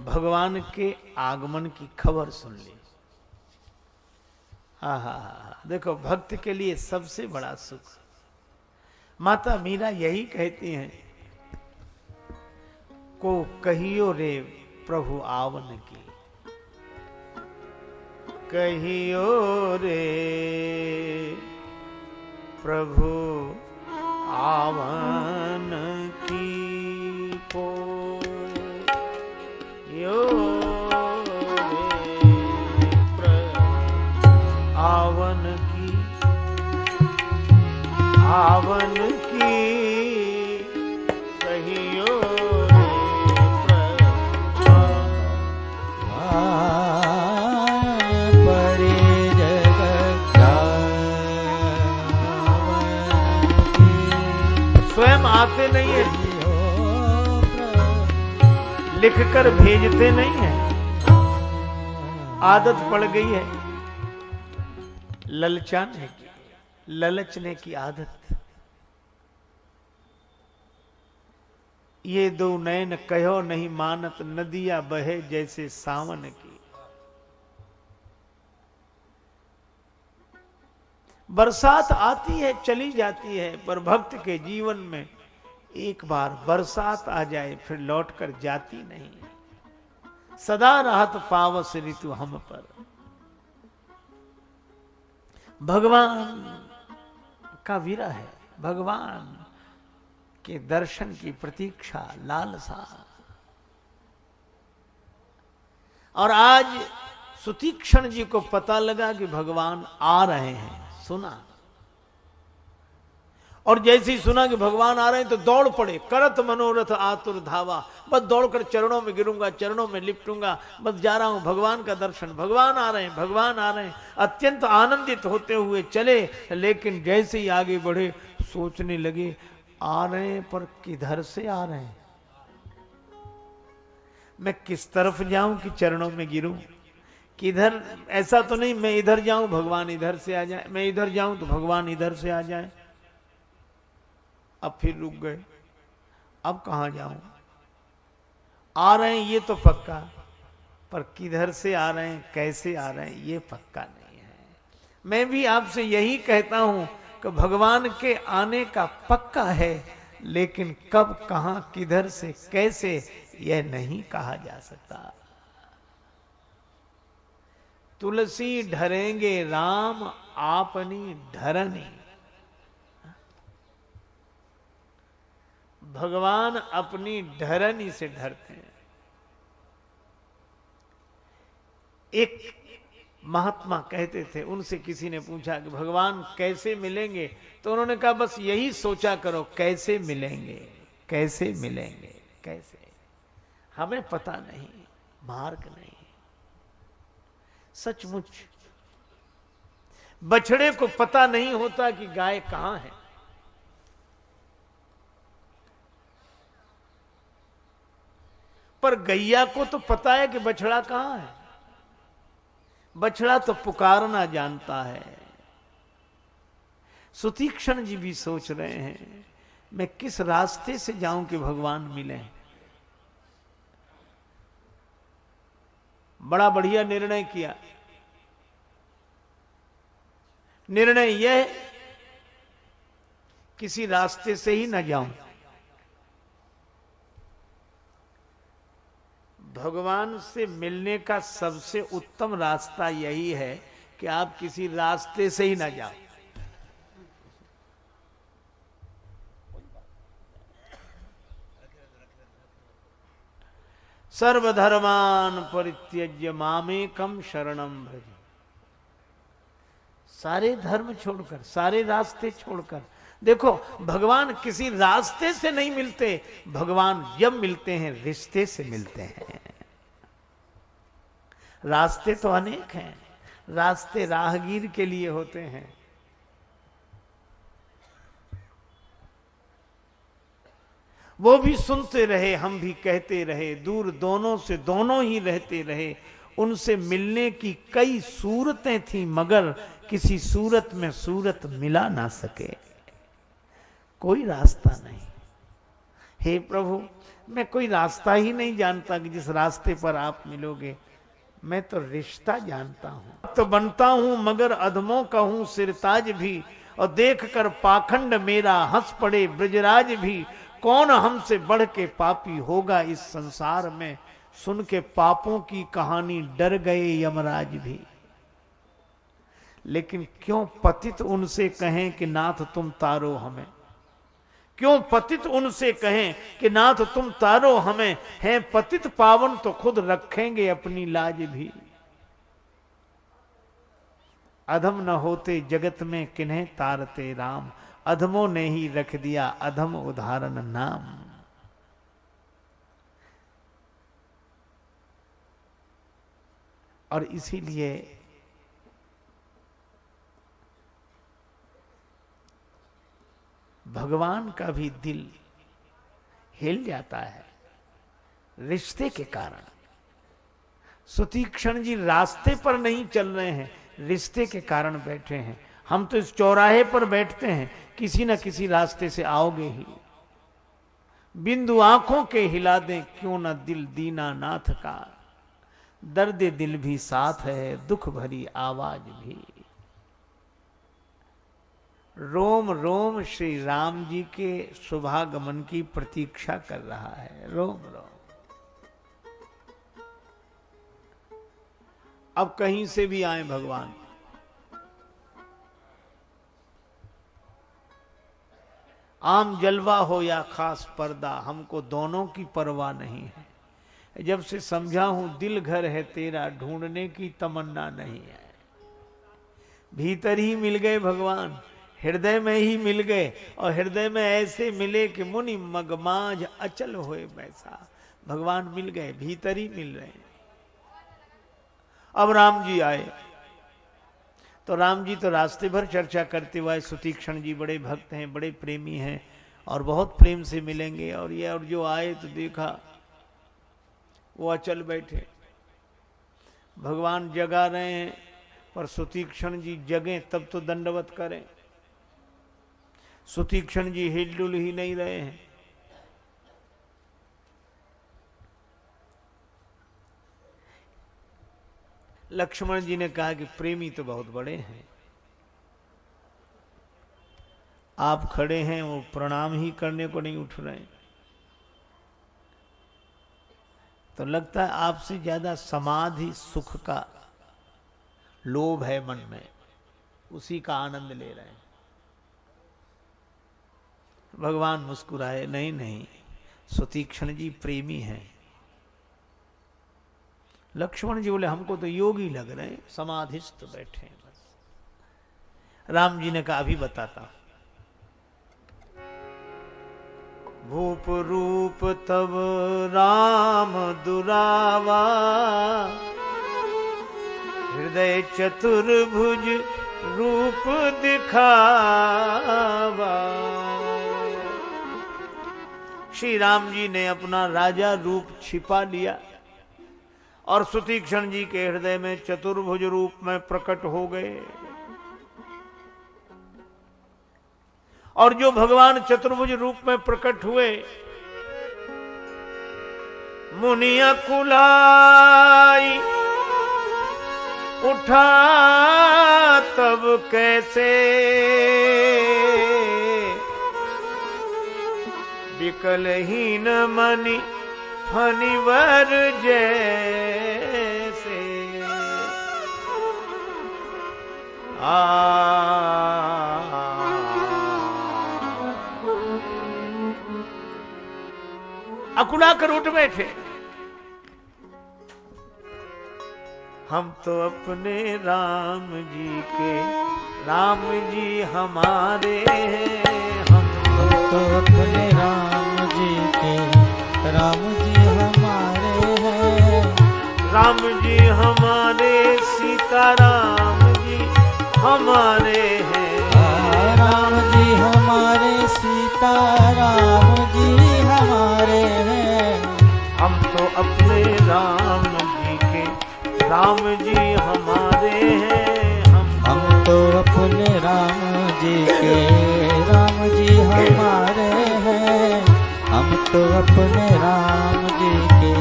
भगवान के आगमन की खबर सुन ली। हा, देखो भक्त के लिए सबसे बड़ा सुख। माता मीरा यही कहती हैं, को कहियो रे प्रभु आवन की, कहियो रे प्रभु आवन की, को यो आवन की, आवन की, कहियो परे जगत स्वयं आते नहीं है, लिखकर भेजते नहीं है, आदत पड़ गई है ललचाने की, ललचने की आदत। ये दो नैन कहो नहीं मानत, नदियां बहे जैसे सावन की। बरसात आती है चली जाती है, पर भक्त के जीवन में एक बार बरसात आ जाए फिर लौटकर जाती नहीं। सदा राहत पावस ऋतु हम पर। भगवान का विरह है, भगवान के दर्शन की प्रतीक्षा, लालसा। और आज सुतीक्षण जी को पता लगा कि भगवान आ रहे हैं, सुना। और जैसे ही सुना कि भगवान आ रहे हैं तो दौड़ पड़े, करत मनोरथ आतुर धावा। बस दौड़कर चरणों में गिरूंगा, चरणों में लिपटूंगा, बस जा रहा हूं भगवान का दर्शन, भगवान आ रहे हैं, भगवान आ रहे हैं। अत्यंत आनंदित होते हुए चले, लेकिन जैसे ही आगे बढ़े सोचने लगे, आ रहे हैं पर किधर से आ रहे हैं, मैं किस तरफ जाऊं कि चरणों में गिरूं, किधर। ऐसा तो नहीं मैं इधर जाऊं भगवान इधर से आ जाए, मैं इधर जाऊं तो भगवान इधर से आ जाए। अब फिर रुक गए, अब कहां जाऊं। आ रहे हैं ये तो पक्का, पर किधर से आ रहे हैं, कैसे आ रहे हैं, ये पक्का नहीं है। मैं भी आपसे यही कहता हूं कि भगवान के आने का पक्का है, लेकिन कब, कहां, किधर से, कैसे, यह नहीं कहा जा सकता। तुलसी ढरेंगे राम आपनी ढरनी। भगवान अपनी ढरनी से ढरते हैं। एक महात्मा कहते थे, उनसे किसी ने पूछा कि भगवान कैसे मिलेंगे, तो उन्होंने कहा बस यही सोचा करो, कैसे मिलेंगे, कैसे मिलेंगे, कैसे। हमें पता नहीं, मार्ग नहीं। सचमुच बछड़े को पता नहीं होता कि गाय कहां है। पर गैया को तो पता है कि बछड़ा कहां है। बछड़ा तो पुकारना जानता है। सुतीक्षण जी भी सोच रहे हैं, मैं किस रास्ते से जाऊं कि भगवान मिले। बड़ा बढ़िया निर्णय किया। निर्णय यह, किसी रास्ते से ही न जाऊं, भगवान से मिलने का सबसे उत्तम रास्ता यही है कि आप किसी रास्ते से ही ना जाओ। सर्वधर्मान परित्यज्य मामेकम शरणम भज। सारे धर्म छोड़कर, सारे रास्ते छोड़कर। देखो भगवान किसी रास्ते से नहीं मिलते, भगवान जब मिलते हैं रिश्ते से मिलते हैं। रास्ते तो अनेक हैं, रास्ते राहगीर के लिए होते हैं। वो भी सुनते रहे, हम भी कहते रहे, दूर दोनों से दोनों ही रहते रहे। उनसे मिलने की कई सूरतें थी, मगर किसी सूरत में सूरत मिला ना सके। कोई रास्ता नहीं। हे प्रभु, मैं कोई रास्ता ही नहीं जानता कि जिस रास्ते पर आप मिलोगे, मैं तो रिश्ता जानता हूं। तो बनता हूं मगर अधमों का हूं सिरताज भी, और देख कर पाखंड मेरा हंस पड़े ब्रजराज भी। कौन हमसे बढ़ के पापी होगा इस संसार में, सुन के पापों की कहानी डर गए यमराज भी। लेकिन क्यों पतित उनसे कहें कि नाथ तुम तारो हमें, क्यों पतित उनसे कहें कि नाथ तुम तारो हमें। हैं पतित पावन तो खुद रखेंगे अपनी लाज भी। अधम न होते जगत में किन्हें तारते राम, अधमों ने ही रख दिया अधम उदाहरण नाम। और इसीलिए भगवान का भी दिल हिल जाता है रिश्ते के कारण। सुतीक्षण जी रास्ते पर नहीं चल रहे हैं, रिश्ते के कारण बैठे हैं। हम तो इस चौराहे पर बैठते हैं, किसी न किसी रास्ते से आओगे ही। बिंदु आंखों के हिला दें क्यों न दिल दीना नाथ का, दर्द दिल भी साथ है दुख भरी आवाज भी। रोम रोम श्री राम जी के शुभागमन की प्रतीक्षा कर रहा है, रोम रोम। अब कहीं से भी आए भगवान, आम जलवा हो या खास पर्दा, हमको दोनों की परवाह नहीं है। जब से समझा हूं दिल घर है तेरा, ढूंढने की तमन्ना नहीं है। भीतर ही मिल गए भगवान, हृदय में ही मिल गए, और हृदय में ऐसे मिले कि मुनि मगमाज अचल होए वैसा। भगवान मिल गए, भीतर ही मिल रहे हैं। अब राम जी आए, तो राम जी तो रास्ते भर चर्चा करते हुए, सुतीक्षण जी बड़े भक्त हैं, बड़े प्रेमी हैं, और बहुत प्रेम से मिलेंगे। और ये और जो आए तो देखा वो अचल बैठे। भगवान जगा रहे हैं, पर सुतीक्षण जी जगें तब तो दंडवत करें। सुतीक्षण जी हिलडुल ही नहीं रहे हैं। लक्ष्मण जी ने कहा कि प्रेमी तो बहुत बड़े हैं, आप खड़े हैं, वो प्रणाम ही करने को नहीं उठ रहे। तो लगता है आपसे ज्यादा समाधि सुख का लोभ है मन में, उसी का आनंद ले रहे हैं। भगवान मुस्कुराए, नहीं नहीं, सुतीक्षण जी प्रेमी हैं। लक्ष्मण जी बोले हमको तो योगी लग रहे हैं, समाधिस्थ बैठे हैं बस। राम जी ने कहा अभी बताता। भूप रूप तब राम दुरावा, हृदय चतुर्भुज रूप दिखावा। श्री राम जी ने अपना राजा रूप छिपा लिया और सुतीक्षण जी के हृदय में चतुर्भुज रूप में प्रकट हो गए। और जो भगवान चतुर्भुज रूप में प्रकट हुए, मुनिया कुलाई उठा तब कैसे, विकलहीन मनि फनिवर जैसे। अकुला कर उठ बैठे। हम तो अपने राम जी के, राम जी हमारे हैं। हम तो अपने राम जी के, राम जी हमारे हैं। राम जी हमारे, सीता राम जी हमारे हैं। राम जी हमारे, सीता राम जी हमारे हैं। हम तो अपने राम जी के, राम जी हमारे हैं। हम तो अपने राम जी के, राम जी हमारे हैं। हम तो अपने राम जी के,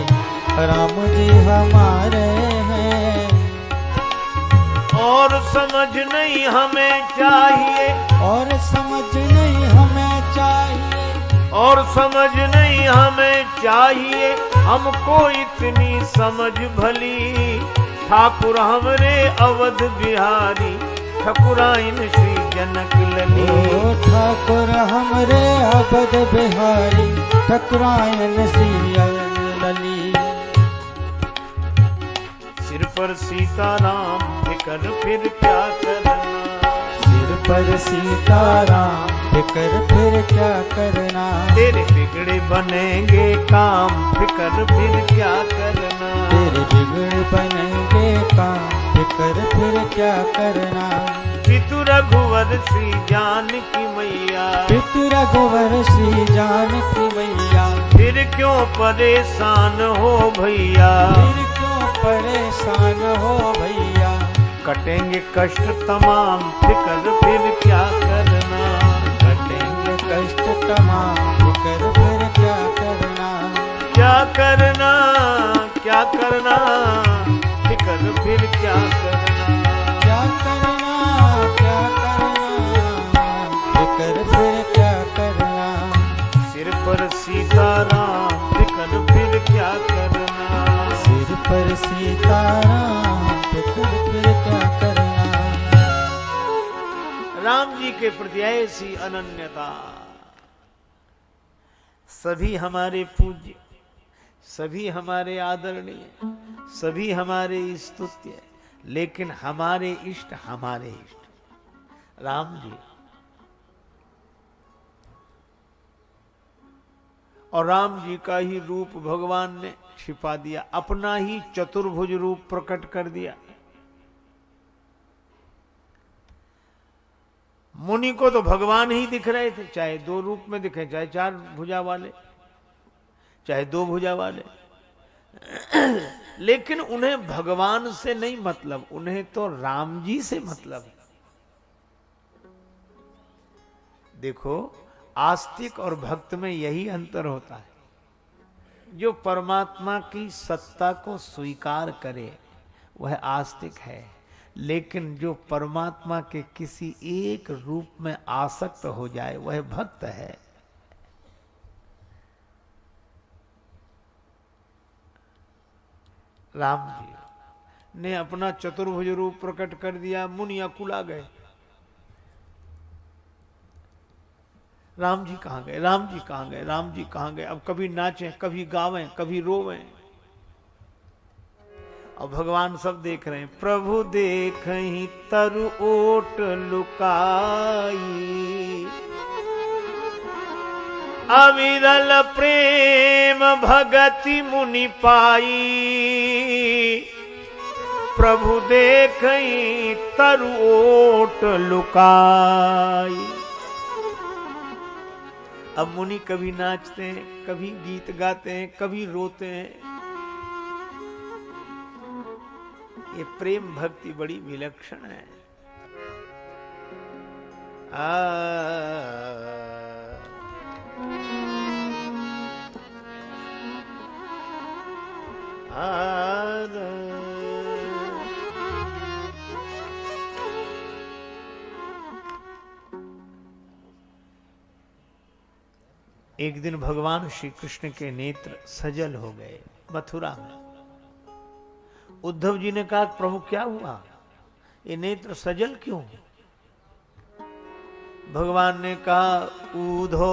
राम जी हमारे हैं। और समझ नहीं हमें चाहिए, और समझ नहीं हमें चाहिए, और समझ नहीं हमें चाहिए, हमको इतनी समझ भली। ठाकुर हमरे अवध बिहारी, ठकुराइन श्री जनक लली। ओ ठाकुर हमरे अवध बिहारी, ठकुराइन श्री लली। सिर पर सीताराम फिकर फिर क्या करना, सिर पर सीताराम फिकर फिर क्या करना। तेरे बिगड़े बनेंगे काम, फिकर फिर क्या करना। तेरे बिगड़ बनेंगे काम, फिकर फिर क्या करना। पितु रघुवर श्री जानकी मैया, पितु रघुवर श्री जानकी मैया। फिर क्यों परेशान हो भैया, फिर क्यों परेशान हो भैया। कटेंगे कष्ट तमाम, फिकर फिर क्या करना। कटेंगे कष्ट तमाम, फिकर फिर क्या करना। क्या करना, क्या करना, फिकर फिर क्या करना। क्या करना, क्या करना, फिकर फिर क्या करना। सिर पर सीताराम, फिकर फिर क्या करना। सिर पर सीताराम, फिकर फिर क्या करना। राम जी के प्रति ऐसी अनन्यता। सभी हमारे पूज्य, सभी हमारे आदरणीय, सभी हमारे स्तुत्य, लेकिन हमारे इष्ट हमारे इष्ट राम जी। और राम जी का ही रूप भगवान ने छिपा दिया, अपना ही चतुर्भुज रूप प्रकट कर दिया। मुनि को तो भगवान ही दिख रहे थे, चाहे दो रूप में दिखे, चाहे चार भुजा वाले, चाहे दो भुजा वाले। लेकिन उन्हें भगवान से नहीं मतलब, उन्हें तो राम जी से मतलब है। देखो, आस्तिक और भक्त में यही अंतर होता है। जो परमात्मा की सत्ता को स्वीकार करे वह आस्तिक है, लेकिन जो परमात्मा के किसी एक रूप में आसक्त हो जाए वह भक्त है। राम जी ने अपना चतुर्भुज रूप प्रकट कर दिया, मुनि अकुला गए। राम जी कहां गए, राम जी कहां गए, राम जी कहां गए। अब कभी नाचें, कभी गावें, कभी रोवें, और भगवान सब देख रहे हैं। प्रभु देखहि तरु ओट लुकाई, अविरल प्रेम भगति मुनि पाई। प्रभु देखहि तरु ओट लुकाई। अब मुनि कभी नाचते हैं, कभी गीत गाते हैं, कभी रोते हैं। ये प्रेम भक्ति बड़ी विलक्षण है। एक दिन भगवान श्री कृष्ण के नेत्र सजल हो गए मथुरा में। उद्धव जी ने कहा, प्रभु क्या हुआ, ये नेत्र सजल क्यों? भगवान ने कहा, ऊधो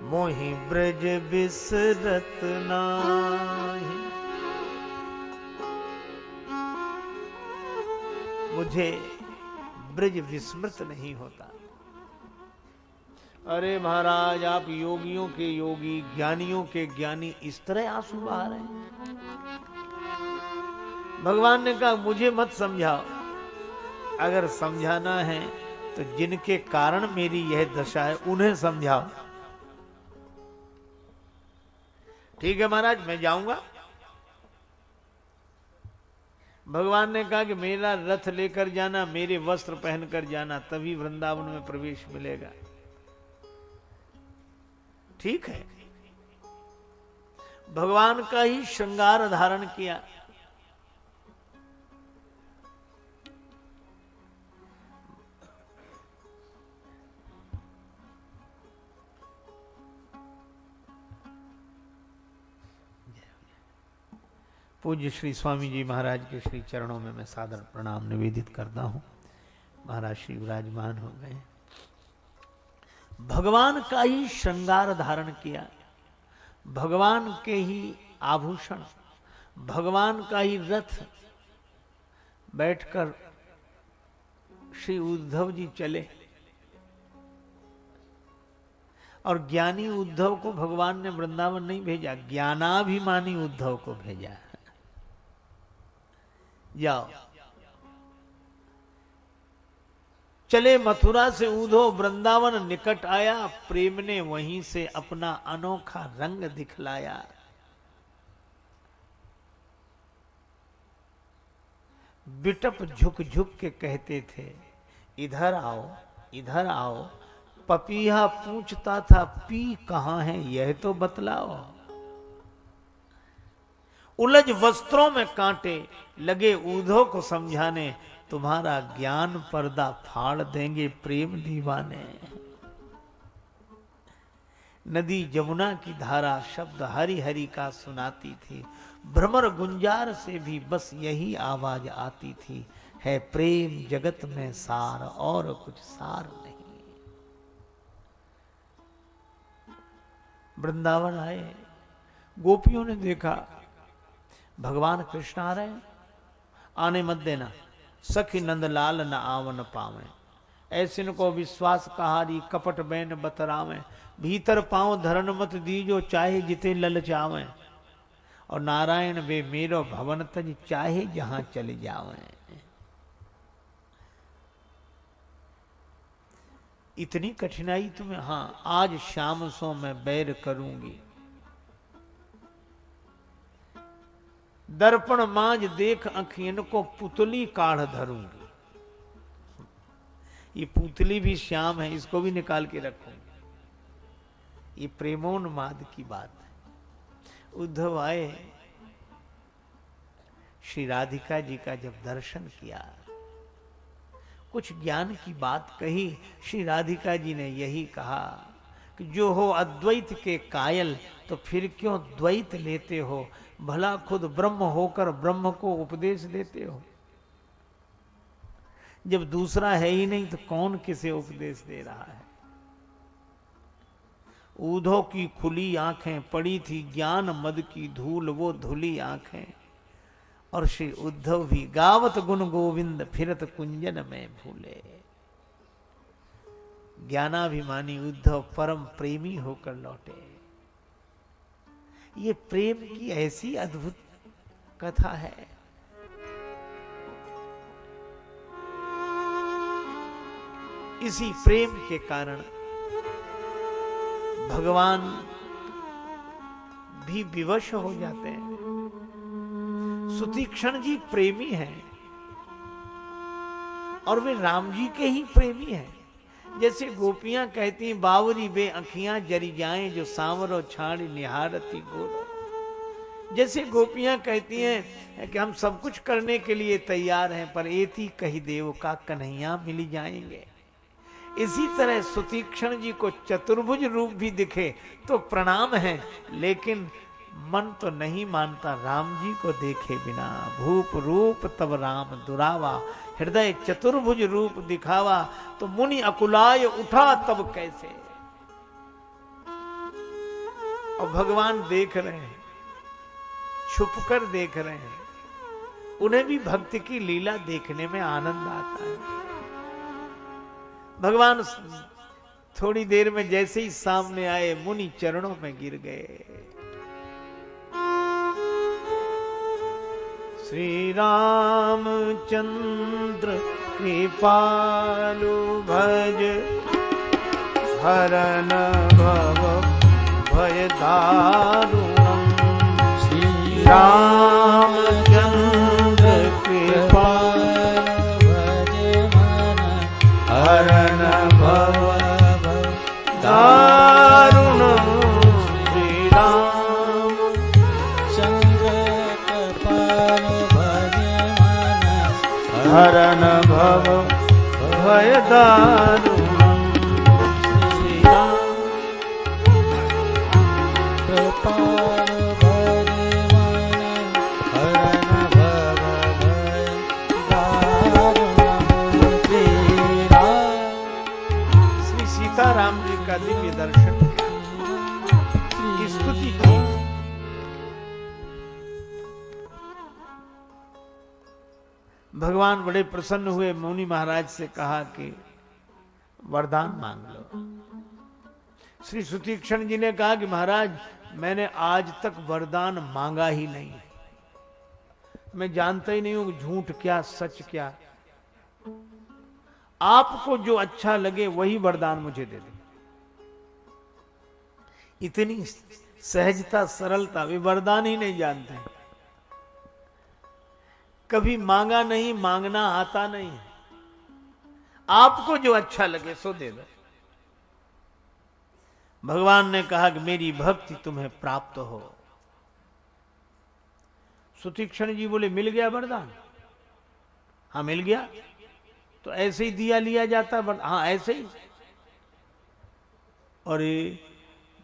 मोहि ब्रज बिसरत नाही। मुझे ब्रज विस्मृत नहीं होता। अरे महाराज, आप योगियों के योगी, ज्ञानियों के ज्ञानी इस तरह आंसू बहा रहे हैं। भगवान ने कहा, मुझे मत समझाओ, अगर समझाना है तो जिनके कारण मेरी यह दशा है उन्हें समझाओ। ठीक है महाराज, मैं जाऊंगा। भगवान ने कहा कि मेरा रथ लेकर जाना, मेरे वस्त्र पहनकर जाना, तभी वृंदावन में प्रवेश मिलेगा। ठीक है, भगवान का ही श्रृंगार धारण किया। पूज्य श्री स्वामी जी महाराज के श्री चरणों में मैं सादर प्रणाम निवेदित करता हूं। महाराज श्री विराजमान हो गए। भगवान का ही श्रृंगार धारण किया, भगवान के ही आभूषण, भगवान का ही रथ बैठकर श्री उद्धव जी चले। और ज्ञानी उद्धव को भगवान ने वृंदावन नहीं भेजा, ज्ञानाभिमानी उद्धव को भेजा। जाओ, चले मथुरा से उद्धव वृंदावन निकट आया, प्रेम ने वहीं से अपना अनोखा रंग दिखलाया। बिटप झुक झुक के कहते थे, इधर आओ इधर आओ। पपीहा पूछता था, पी कहां है यह तो बतलाओ। उलझ वस्त्रों में कांटे लगे उद्धव को समझाने, तुम्हारा ज्ञान पर्दा फाड़ देंगे प्रेम दीवाने। नदी जमुना की धारा शब्द हरि हरि का सुनाती थी, भ्रमर गुंजार से भी बस यही आवाज आती थी, है प्रेम जगत में सार और कुछ सार नहीं। वृंदावन आए, गोपियों ने देखा भगवान कृष्ण आ रहे, आने मत देना, सखी नंदलाल न आवन पावे। ऐसे को विश्वास कहारी कपट बैन बतरावे, भीतर पांव धरन मत दीजो चाहे जिते ललचावे। और नारायण वे मेरो भवन तज चाहे जहां चले जावे। इतनी कठिनाई तुम्हें? हाँ, आज शाम सो मैं बैर करूंगी। दर्पण मांझ देख अखियन को पुतली काढ़ धरूंगी। ये पुतली भी श्याम है, इसको भी निकाल के रखूंगी। ये प्रेमोन्माद की बात है। उद्धव आए, श्री राधिका जी का जब दर्शन किया, कुछ ज्ञान की बात कही। श्री राधिका जी ने यही कहा कि जो हो अद्वैत के कायल, तो फिर क्यों द्वैत लेते हो? भला खुद ब्रह्म होकर ब्रह्म को उपदेश देते हो। जब दूसरा है ही नहीं तो कौन किसे उपदेश दे रहा है? उद्धव की खुली आंखें पड़ी थी ज्ञान मद की धूल, वो धुली आंखें। और श्री उद्धव भी गावत गुण गोविंद फिरत कुंजन में भूले। ज्ञानाभिमानी उद्धव परम प्रेमी होकर लौटे। ये प्रेम की ऐसी अद्भुत कथा है। इसी प्रेम के कारण भगवान भी विवश हो जाते हैं। सुतीक्षण जी प्रेमी हैं और वे राम जी के ही प्रेमी हैं। जैसे गोपियां कहती हैं, बावरी बे अखियां जरी जाएं जो सांवरो छाड़ी निहारती गोरो। जैसे गोपियां कहती हैं कि हम सब कुछ करने के लिए तैयार हैं, पर एती कही देव का कन्हैया मिल जाएंगे। इसी तरह सुतीक्षण जी को चतुर्भुज रूप भी दिखे तो प्रणाम है, लेकिन मन तो नहीं मानता राम जी को देखे बिना। भूप रूप तब राम दुरावा, हृदय चतुर्भुज रूप दिखावा, तो मुनि अकुलाय उठा तब कैसे। और भगवान देख रहे हैं, छुपकर देख रहे हैं। उन्हें भी भक्ति की लीला देखने में आनंद आता है। भगवान थोड़ी देर में जैसे ही सामने आए, मुनि चरणों में गिर गए। श्री रामचंद्र कृपालु भज, हरन भव भय दारुणम्। श्री रामचंद्र कृपालु भज, हरन भव दारुणम्। हरण भव भय दारुणम। श्री राम कृपाल भरे मन हरण भव भय दारुणम। श्री राम। श्री सीताराम जी का दिव्य दर्शन किया, की स्तुति की। भगवान बड़े प्रसन्न हुए, मुनि महाराज से कहा कि वरदान मांग लो। श्री सुतीक्षण जी ने कहा कि महाराज मैंने आज तक वरदान मांगा ही नहीं, मैं जानता ही नहीं हूं कि झूठ क्या सच क्या। आपको जो अच्छा लगे वही वरदान मुझे दे दे। इतनी सहजता सरलता, वे वरदान ही नहीं जानते, कभी मांगा नहीं, मांगना आता नहीं। आपको जो अच्छा लगे सो दे दो। भगवान ने कहा कि मेरी भक्ति तुम्हें प्राप्त हो। सुतीक्षण जी बोले मिल गया वरदान? हाँ मिल गया। तो ऐसे ही दिया लिया जाता? हाँ ऐसे ही। और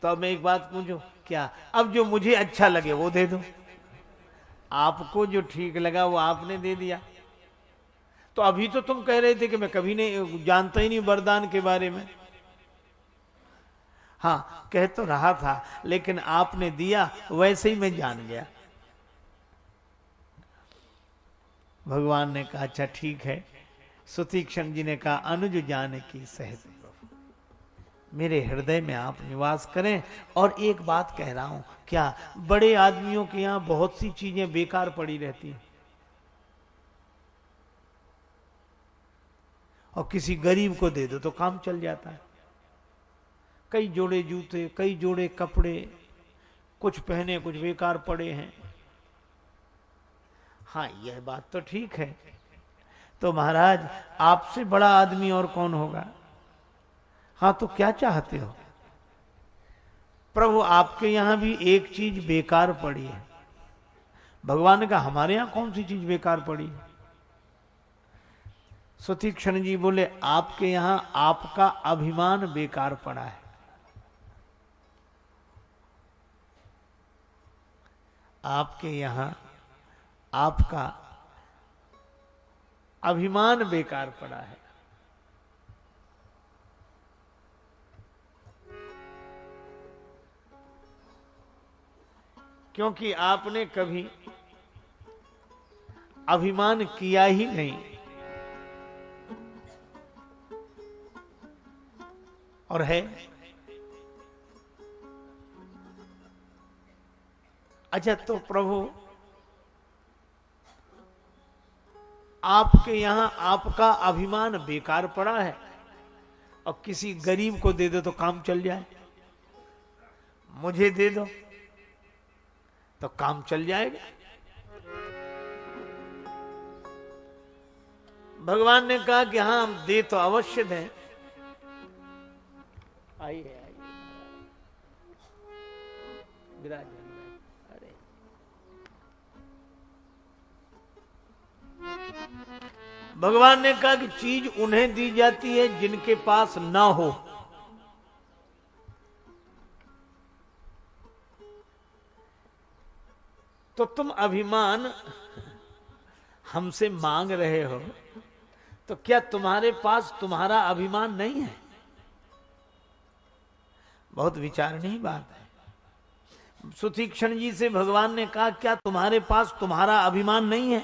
तो अब मैं एक बात पूछूं, क्या अब जो मुझे अच्छा लगे वो दे दो? आपको जो ठीक लगा वो आपने दे दिया। तो अभी तो तुम कह रहे थे कि मैं कभी नहीं जानता ही नहीं वरदान के बारे में। हाँ कह तो रहा था, लेकिन आपने दिया वैसे ही मैं जान गया। भगवान ने कहा अच्छा ठीक है। सुतीक्षण जी ने कहा अनुज जाने की सहज मेरे हृदय में आप निवास करें। और एक बात कह रहा हूं, क्या बड़े आदमियों के यहां बहुत सी चीजें बेकार पड़ी रहती हैं, और किसी गरीब को दे दो तो काम चल जाता है। कई जोड़े जूते, कई जोड़े कपड़े, कुछ पहने कुछ बेकार पड़े हैं। हाँ यह बात तो ठीक है। तो महाराज आपसे बड़ा आदमी और कौन होगा? हाँ तो क्या चाहते हो? प्रभु आपके यहां भी एक चीज बेकार पड़ी है। भगवान ने कहा हमारे यहां कौन सी चीज बेकार पड़ी है? सुतीक्षण जी बोले आपके यहां आपका अभिमान बेकार पड़ा है। आपके यहां आपका अभिमान बेकार पड़ा है। क्योंकि आपने कभी अभिमान किया ही नहीं, और है। अच्छा तो प्रभु आपके यहां आपका अभिमान बेकार पड़ा है और किसी गरीब को दे दो तो काम चल जाए, मुझे दे दो तो काम चल जाएगा। भगवान ने कहा कि हाँ हम दे तो अवश्य दें। आइए आइए विराजमान। अरे भगवान ने कहा कि चीज उन्हें दी जाती है जिनके पास ना हो। तो तुम अभिमान हमसे मांग रहे हो, तो क्या तुम्हारे पास तुम्हारा अभिमान नहीं है? बहुत विचारणीय बात है। सुतीक्षण जी से भगवान ने कहा क्या तुम्हारे पास तुम्हारा अभिमान नहीं है?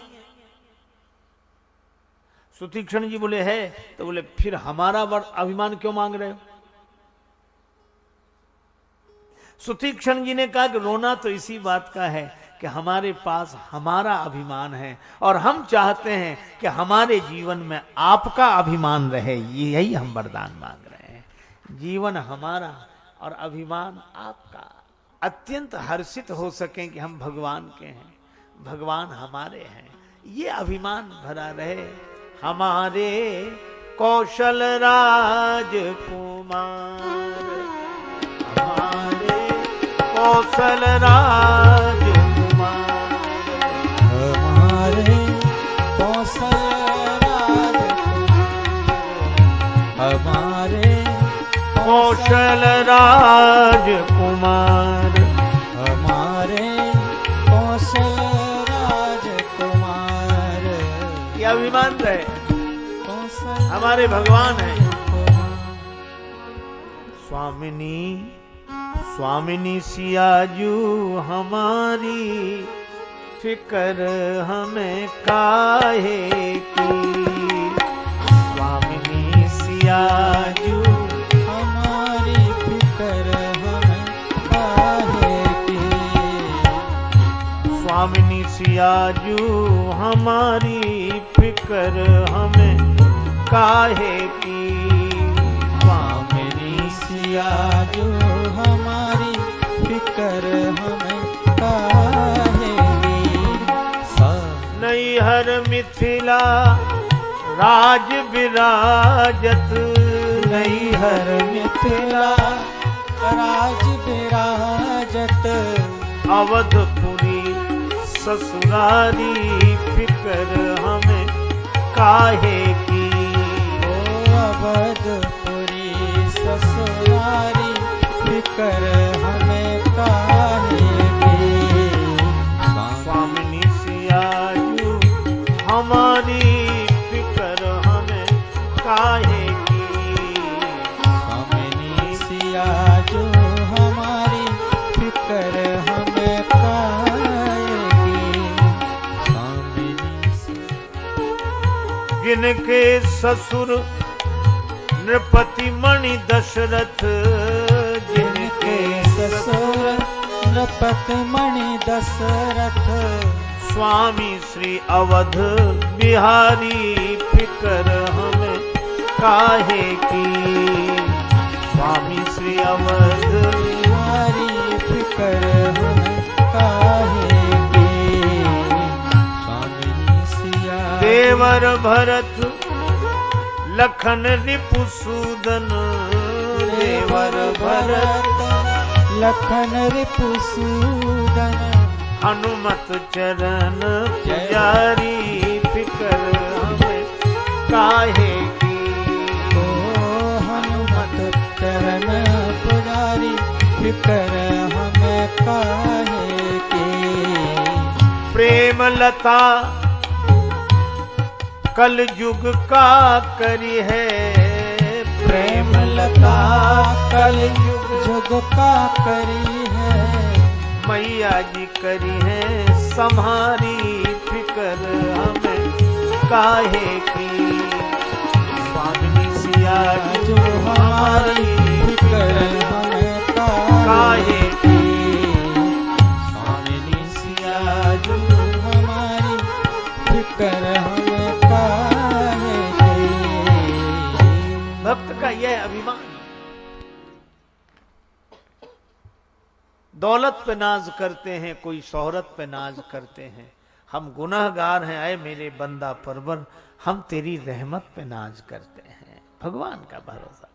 सुतीक्षण जी बोले है। तो बोले फिर हमारा अभिमान क्यों मांग रहे हो? सुतीक्षण जी ने कहा कि रोना तो इसी बात का है कि हमारे पास हमारा अभिमान है और हम चाहते हैं कि हमारे जीवन में आपका अभिमान रहे। यही हम वरदान मांग रहे हैं, जीवन हमारा और अभिमान आपका। अत्यंत हर्षित हो सकें कि हम भगवान के हैं, भगवान हमारे हैं, ये अभिमान भरा रहे। हमारे कौशल राजकुमार, हमारे कौशल राजकुमार, हमारे कौशल राजकुमार, हमारे कौशल राजकुमार। ये अभिमान रहे, कौशल हमारे भगवान हैं। स्वामिनी स्वामिनी सियाजू हमारी, फिकर हमें काहे की। स्वामिनी सियाजू हमारी, फिकर हमें काहे की। स्वामिनी सियाजू हमारी, फिकर हमें काहे की। स्वामिनी सियाजू हमारी, फिकर हमें काहे की। नैहर मिथिला राज विराजत, नैहर मिथिला राज विराजत। अवधपुरी ससुरारी, फिकर हमें काहे की। ओ अवधपुरी ससुरारी, फिकर हमें काहे की। स्वामिनी सियाजू हमारी, फिकर हमें काहे की। स्वामिनी सियाजू हमारी, फिकर हमें काहे की। स्वामिनी जिनके ससुर नृपति मणि दशरथ, जिनके ससुर नृपति मणि दशरथ। स्वामी श्री अवध बिहारी, फिकर हमें काहे की। स्वामी श्री अवध बिहारी, फिकर हमें काहे की। स्वामिनी सिया देवर भरत लखन रिपुसूदन, देवर भरत लखन रिपुसूदन। हनुमत चरण पुजारी, फिकर हमें काहे की। ओ हनुमत चरण पुजारी, फिकर हमें काहे की। प्रेम लता कल युग का करी है, प्रेम लता कल युग का करी है। मैया जी करी है सम्हारी, फिकर हमें काहे की। स्वामिनी सियाजू जो हमारी, फिकर हमें काहे की। स्वामिनी सियाजू हमारी, फिकर हमें काहे की। भक्त का यह अभिमान। दौलत पे नाज करते हैं, कोई शोहरत पे नाज करते हैं। हम गुनहगार हैं, आए मेरे बंदा परवर, हम तेरी रहमत पे नाज करते हैं। भगवान का भरोसा,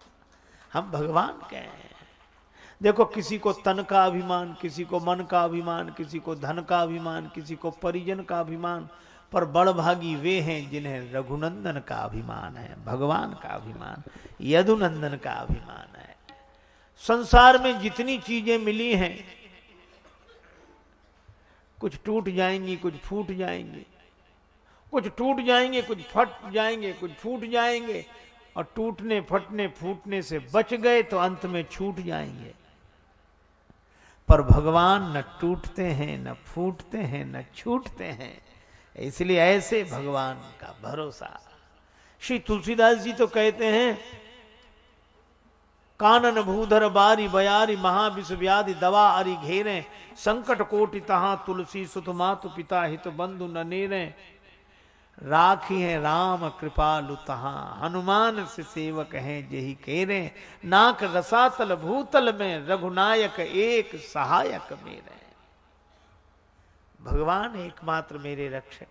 हम भगवान के हैं। देखो, किसी को तन का अभिमान, किसी को मन का अभिमान, किसी को धन का अभिमान, किसी को परिजन का अभिमान, पर बड़भागी वे हैं जिन्हें रघुनंदन का अभिमान है, भगवान का अभिमान, यदुनंदन का अभिमान है। संसार में जितनी चीजें मिली हैं, कुछ टूट जाएंगी, कुछ फूट जाएंगी, कुछ टूट जाएंगे, कुछ फट जाएंगे, कुछ फूट जाएंगे, और टूटने फटने फूटने से बच गए तो अंत में छूट जाएंगे। पर भगवान न टूटते हैं, न फूटते हैं, न छूटते हैं। इसलिए ऐसे भगवान का भरोसा। श्री तुलसीदास जी तो कहते हैं, कानन भूधर बारी बयारी, महाविष व्याधि दवा अरि घेरे, संकट कोटि तहां तुलसी सुत मातु पिता हित बंधु न नेरे, राखी है राम कृपालु तहां, हनुमान से सेवक हैं जेहि केरे, नाक रसातल भूतल में रघुनायक एक सहायक मेरे। भगवान एकमात्र मेरे रक्षक,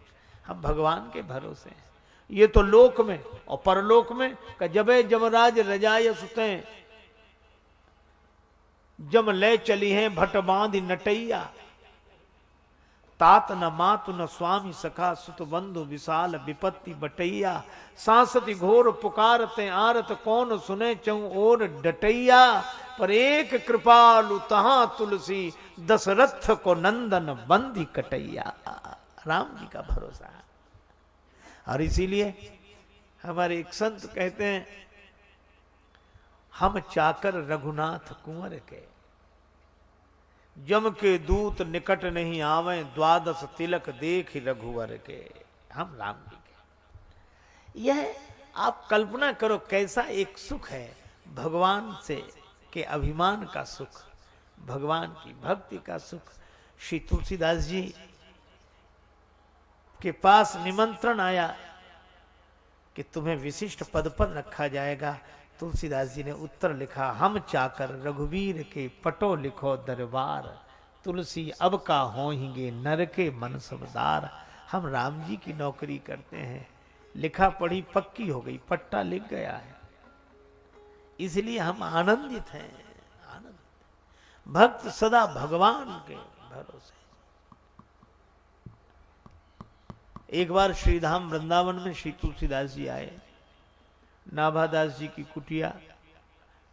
हम भगवान के भरोसे हैं। ये तो लोक में, और परलोक में का जबे जमराज रजाय सुते, जम ले चली हैं भट बांध नटैया, तात न मातु न स्वामी सखा सुत बंधु विशाल विपत्ति बटैया, सांसति घोर पुकारते आरत कौन सुने चऊ और डटैया, पर एक कृपालु तहां तुलसी, दशरथ को नंदन बंदी कटैया। राम जी का भरोसा। और इसीलिए हमारे एक संत कहते हैं, हम चाकर रघुनाथ कुंवर के, जम के दूत निकट नहीं आवे, द्वादश तिलक देख रघुवर के। हम राम जी के। यह आप कल्पना करो कैसा एक सुख है, भगवान से के अभिमान का सुख, भगवान की भक्ति का सुख। श्री तुलसीदास जी के पास निमंत्रण आया कि तुम्हें विशिष्ट पद पर रखा जाएगा। तुलसीदास जी ने उत्तर लिखा, हम चाकर रघुवीर के पटो लिखो दरबार, तुलसी अब का होंगे नर के मन सबदार। हम राम जी की नौकरी करते हैं, लिखा पढ़ी पक्की हो गई, पट्टा लिख गया है, इसलिए हम आनंदित हैं। आनंद भक्त सदा भगवान के भरोसे। एक बार श्रीधाम वृंदावन में श्री तुलसीदास जी आए, नाभादास जी की कुटिया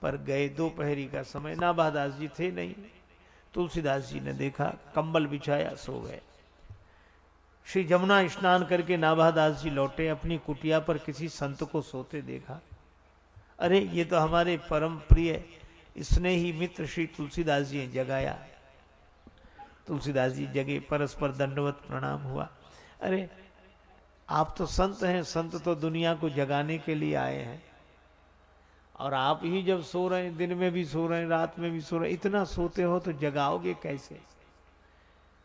पर गए। दोपहरी का समय, नाभादास जी थे नहीं। तुलसीदास जी ने देखा, कंबल बिछाया, सो गए। श्री जमुना स्नान करके नाभादास जी लौटे, अपनी कुटिया पर किसी संत को सोते देखा। अरे ये तो हमारे परम प्रिय स्नेही मित्र श्री तुलसीदास जी ने जगाया। तुलसीदास जी जगे, परस्पर दंडवत प्रणाम हुआ। अरे आप तो संत हैं, संत तो दुनिया को जगाने के लिए आए हैं, और आप ही जब सो रहे हैं, दिन में भी सो रहे हैं, रात में भी सो रहे हैं, इतना सोते हो तो जगाओगे कैसे?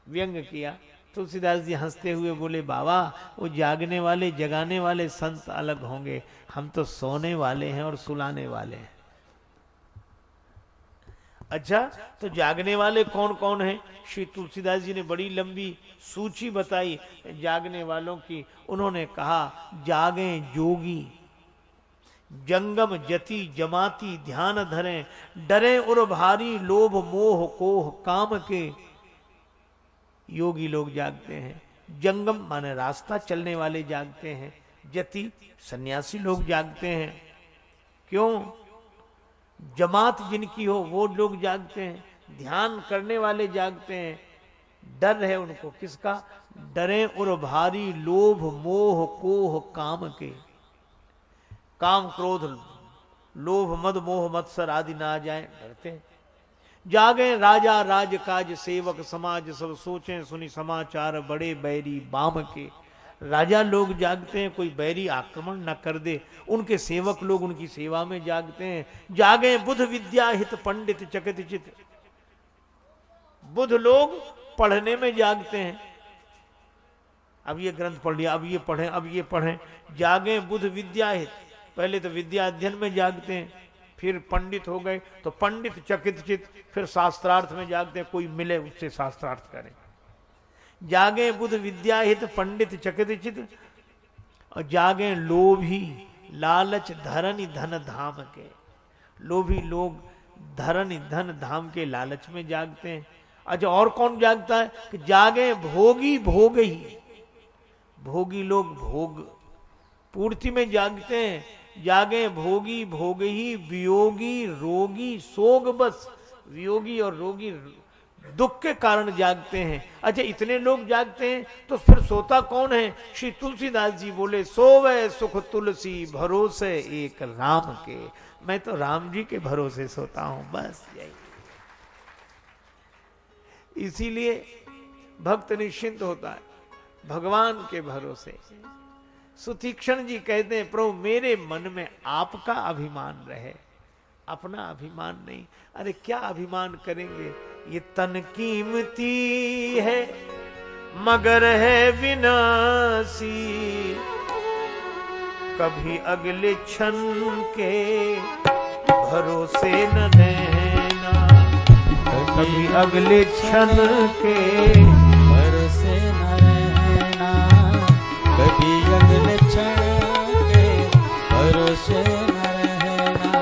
व्यंग किया। तुलसीदास जी हंसते हुए बोले, बाबा वो जागने वाले जगाने वाले संत अलग होंगे, हम तो सोने वाले हैं और सुलाने वाले हैं। अच्छा, तो जागने वाले कौन कौन हैं? श्री तुलसीदास जी ने बड़ी लंबी सूची बताई जागने वालों की। उन्होंने कहा, जागे जोगी, जंगम जति जमाती ध्यान धरें, डरे उर भारी लोभ मोह कोह काम के। योगी लोग जागते हैं। जंगम माने रास्ता चलने वाले जागते हैं। जति सन्यासी लोग जागते हैं। क्यों? जमात जिनकी हो वो लोग जागते हैं। ध्यान करने वाले जागते हैं। डर है उनको, किसका? डरे उर भारी लोभ मोह कोह काम के। काम क्रोध लोभ मद मोह मत्सर आदि ना आ जाए, डरते हैं। जागे राजा राजकाज सेवक समाज, सब सोचें सुनी समाचार बड़े बैरी बाम के। राजा लोग जागते हैं, कोई बैरी आक्रमण न कर दे, उनके सेवक लोग उनकी सेवा में जागते हैं। जागे बुध विद्या हित पंडित चकित चित। बुध लोग पढ़ने में जागते हैं, अब ये ग्रंथ पढ़ लिया, अब ये पढ़ें, अब ये पढ़ें। जागे बुध विद्या हित, पहले तो विद्या अध्ययन में जागते हैं, फिर पंडित हो गए तो पंडित चकित चित, फिर शास्त्रार्थ में जागते हैं, कोई मिले उससे शास्त्रार्थ करें। जागे बुध विद्या हित पंडित चकित चित, और जागे लोभी लालच धरनि धन धाम के। लोभी लोग धरनि धन धाम के लालच में जागते हैं। अच्छा, और कौन जागता है? कि जागे भोगी भोग ही। भोगी लोग भोग पूर्ति में जागते हैं। जागे भोगी भोग ही, वियोगी रोगी सोग बस। वियोगी और रोगी दुख के कारण जागते हैं। अच्छा, इतने लोग जागते हैं तो फिर सोता कौन है? श्री तुलसीदास जी बोले, सोवे सुख तुलसी भरोसे एक राम के। मैं तो राम जी के भरोसे सोता हूं, बस यही। इसीलिए भक्त निश्चिंत होता है भगवान के भरोसे। सुतीक्षण जी कहते हैं, प्रभु मेरे मन में आपका अभिमान रहे, अपना अभिमान नहीं। अरे क्या अभिमान करेंगे? ये तन कीमती है मगर है विनाशी, कभी अगले क्षण के भरोसे न रहना। कभी अगले क्षण के भरोसे न रहना, कभी अगले क्षण के भरोसे न रहना।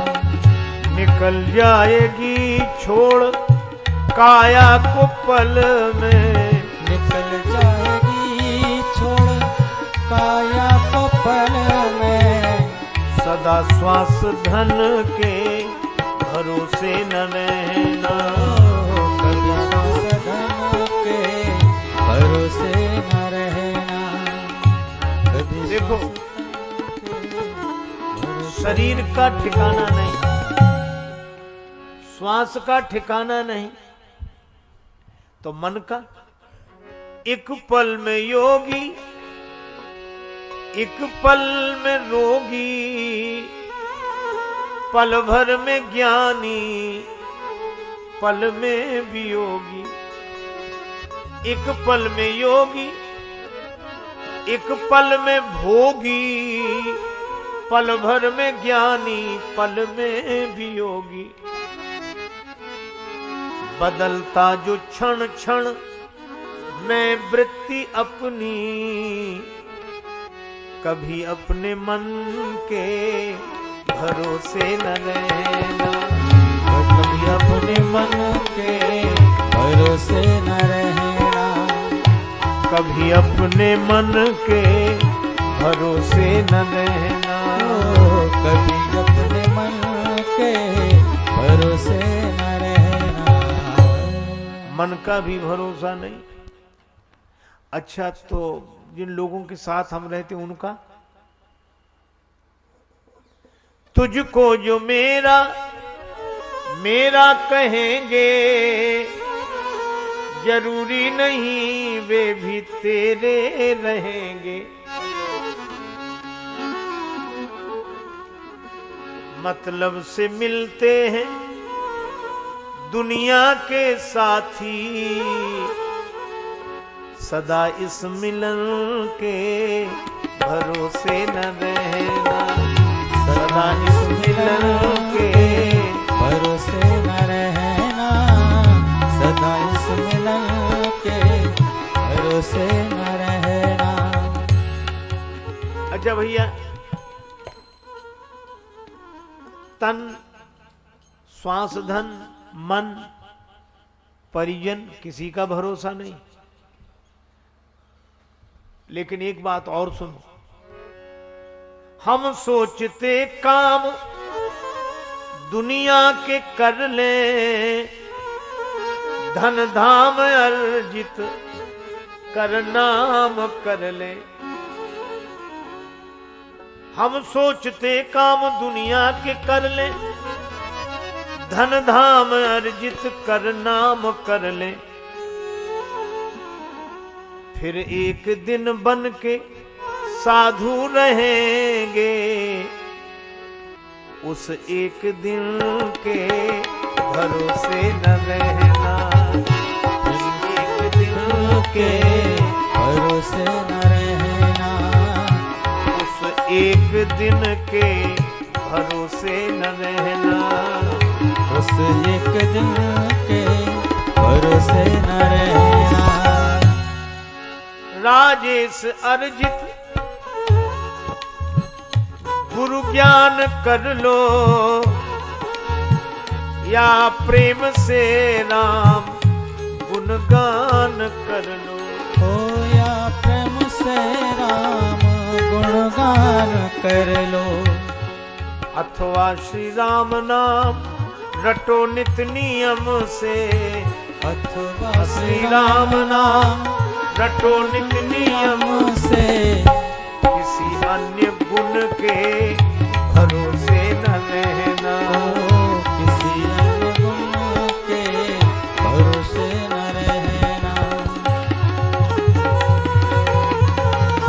निकल जाएगी छोड़ काया को पल में, निकल जाएगी छोड़ काया को पल में। सदा श्वास धन के भरोसे न रहना। कभी सांस धन के भरोसे न रहना। कभी देखो, भरोसे शरीर का ठिकाना नहीं, श्वास का ठिकाना नहीं, तो मन का। एक पल में योगी, एक पल में रोगी, पल भर में ज्ञानी, पल में वियोगी। एक पल में योगी, एक पल में भोगी, पल भर में ज्ञानी, पल में वियोगी। बदलता जो क्षण क्षण मैं वृत्ति अपनी, कभी अपने मन के भरोसे न रहना। कभी अपने मन के भरोसे न रहना। कभी अपने मन के भरोसे न रहना। कभी अपने मन के भरोसे न रहना। मन का भी भरोसा नहीं। अच्छा, तो जिन लोगों के साथ हम रहते उनका? तुझको जो मेरा मेरा कहेंगे, जरूरी नहीं वे भी तेरे रहेंगे। मतलब से मिलते हैं दुनिया के साथी, सदा इस मिलन के भरोसे न रहना। सदा इस मिलन के भरोसे न रहना। सदा इस मिलन के भरोसे न रहना। अच्छा भैया, तन, श्वास, धन, मन, परिजन, किसी का भरोसा नहीं। लेकिन एक बात और सुनो, हम सोचते काम दुनिया के कर ले, धन धाम अर्जित कर नाम कर ले। हम सोचते काम दुनिया के कर ले, धन धाम अर्जित कर नाम कर ले। फिर एक दिन बन के साधु रहेंगे, उस एक दिन के भरोसे न रहना। उस एक दिन के भरोसे न रहना। उस एक दिन के भरोसे न रहना। उस एक दिन के भरोसे न रहना। राजेश अर्जित गुरु ज्ञान कर लो, या प्रेम से राम गुणगान कर लो। हो या प्रेम से राम गुणगान कर लो। अथवा श्री राम नाम रटो नित नियम से। अथवा श्री राम नाम रटो नित नियम से। किसी अन्य गुण के भरोसे न रहना। किसी अन्य गुण के भरोसे न रहना।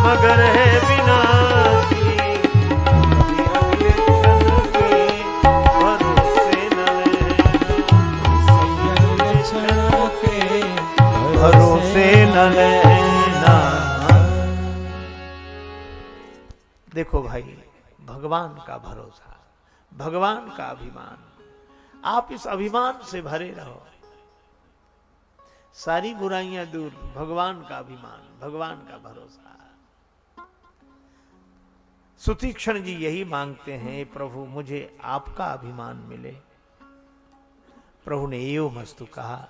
मगर है विनाशी अगले क्षण के भरोसे न रहना। अगले क्षण के भरोसे न रहना। देखो भाई, भगवान का भरोसा, भगवान का अभिमान, आप इस अभिमान से भरे रहो। सारी बुराइयां दूर, भगवान का अभिमान, भगवान का भरोसा। सुतीक्षण जी यही मांगते हैं, प्रभु मुझे आपका अभिमान मिले। प्रभु ने एवं मस्तु कहा।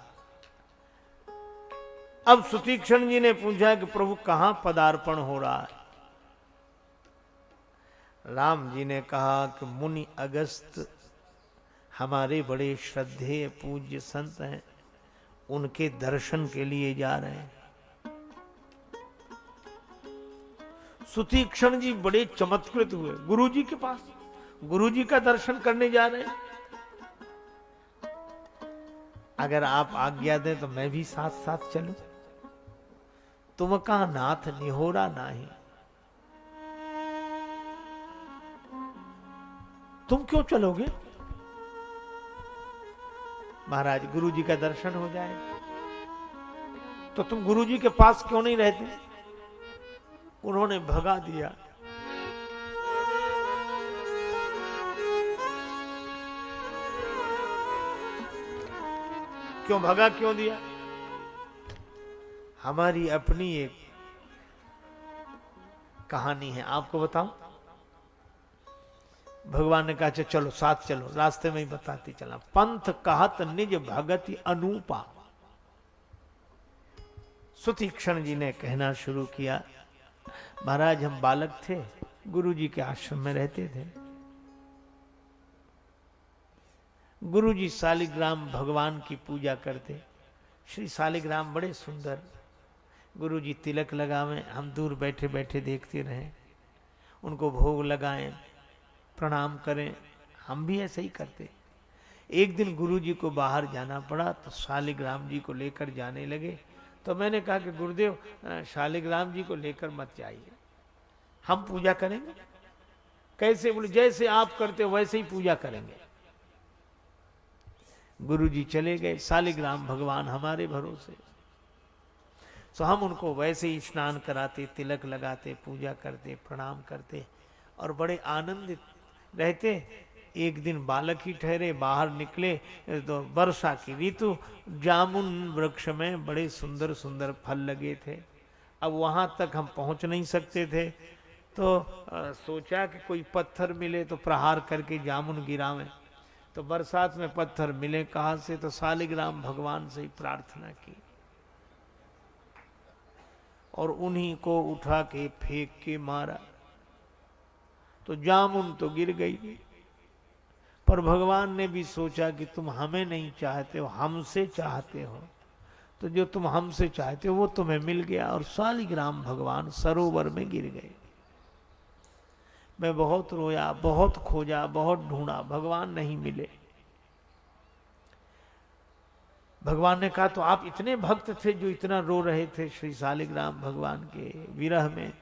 अब सुतीक्षण जी ने पूछा कि प्रभु कहां पदार्पण हो रहा है? राम जी ने कहा कि मुनि अगस्त हमारे बड़े श्रद्धेय पूज्य संत हैं, उनके दर्शन के लिए जा रहे हैं। सुतीक्षण जी बड़े चमत्कृत हुए, गुरुजी के पास, गुरुजी का दर्शन करने जा रहे हैं। अगर आप आज्ञा दें तो मैं भी साथ साथ चलूं। तुम का नाथ निहोरा नाही, तुम क्यों चलोगे? महाराज गुरुजी का दर्शन हो जाए तो तुम गुरुजी के पास क्यों नहीं रहते? उन्होंने भगा दिया। क्यों भगा क्यों दिया? हमारी अपनी एक कहानी है, आपको बताऊं। भगवान ने कहा चलो साथ चलो, रास्ते में ही बताती चला। पंथ कहत निज भगति अनूपा। सुतीक्षण जी ने कहना शुरू किया, महाराज हम बालक थे, गुरुजी के आश्रम में रहते थे। गुरुजी शालिग्राम भगवान की पूजा करते। श्री शालिग्राम बड़े सुंदर, गुरुजी तिलक लगावे, हम दूर बैठे बैठे देखते रहे, उनको भोग लगाएं, प्रणाम करें, हम भी ऐसे ही करते। एक दिन गुरुजी को बाहर जाना पड़ा तो शालिग्राम जी को लेकर जाने लगे। तो मैंने कहा कि गुरुदेव शालिग्राम जी को लेकर मत जाइए, हम पूजा करेंगे। कैसे? बोले जैसे आप करते हो वैसे ही पूजा करेंगे। गुरुजी चले गए, शालिग्राम भगवान हमारे भरोसे। तो हम उनको वैसे ही स्नान कराते, तिलक लगाते, पूजा करते, प्रणाम करते और बड़े आनंदित रहते। एक दिन बालक ही ठहरे, बाहर निकले तो वर्षा की ऋतु, जामुन वृक्ष में बड़े सुंदर सुंदर फल लगे थे। अब वहां तक हम पहुंच नहीं सकते थे, तो सोचा कि कोई पत्थर मिले तो प्रहार करके जामुन गिरावें। तो बरसात में पत्थर मिले कहां से? तो शालिग्राम भगवान से ही प्रार्थना की और उन्हीं को उठा के फेंक के मारा। तो जामुन तो गिर गई, पर भगवान ने भी सोचा कि तुम हमें नहीं चाहते हो, हमसे चाहते हो, तो जो तुम हमसे चाहते हो वो तुम्हें मिल गया। और शालिग्राम भगवान सरोवर में गिर गए। मैं बहुत रोया, बहुत खोजा, बहुत ढूंढा, भगवान नहीं मिले। भगवान ने कहा तो आप इतने भक्त थे जो इतना रो रहे थे श्री शालिग्राम भगवान के विरह में?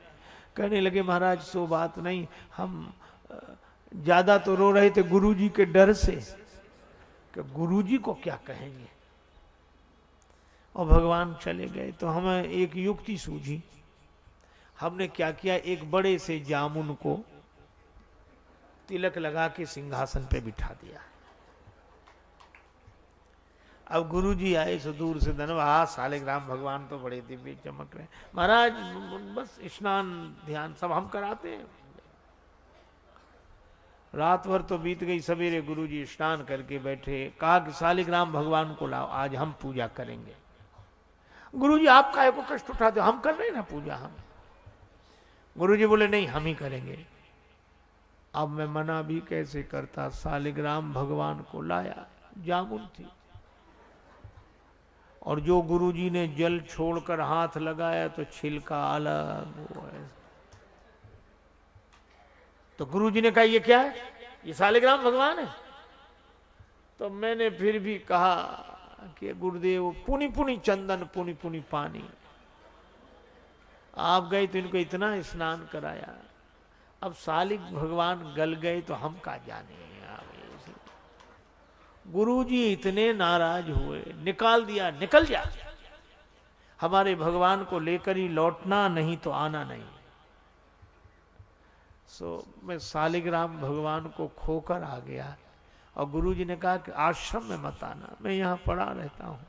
कहने लगे महाराज सो बात नहीं, हम ज्यादा तो रो रहे थे गुरुजी के डर से कि गुरुजी को क्या कहेंगे। और भगवान चले गए। तो हमें एक युक्ति सूझी। हमने क्या किया, एक बड़े से जामुन को तिलक लगा के सिंहासन पे बिठा दिया। अब गुरुजी आए सो दूर से धन्यवाद, शालिग्राम भगवान तो बड़े दिव्य चमक रहे। महाराज बस स्नान ध्यान सब हम कराते हैं। रात भर तो बीत गई, सवेरे गुरुजी स्नान करके बैठे, कहा कि शालिग्राम भगवान को लाओ, आज हम पूजा करेंगे। गुरुजी आप काहे को कष्ट उठाते हो, हम कर रहे हैं ना पूजा। हम गुरुजी बोले नहीं हम ही करेंगे। अब मैं मना भी कैसे करता, शालिग्राम भगवान को लाया, जामुन थी। और जो गुरुजी ने जल छोड़कर हाथ लगाया तो छिलका अलग हुआ। तो गुरुजी ने कहा ये क्या है, ये शालिग्राम भगवान है? तो मैंने फिर भी कहा कि गुरुदेव पुनी पुनी चंदन पुनी पुनी पानी, आप गए तो इनको इतना स्नान कराया, अब शालिग भगवान गल गए तो हम का जाने। गुरुजी इतने नाराज हुए, निकाल दिया, निकल जा, हमारे भगवान को लेकर ही लौटना, नहीं तो आना नहीं। मैं शालिग्राम भगवान को खोकर आ गया। और गुरुजी ने कहा कि आश्रम में मत आना, मैं यहाँ पड़ा रहता हूँ।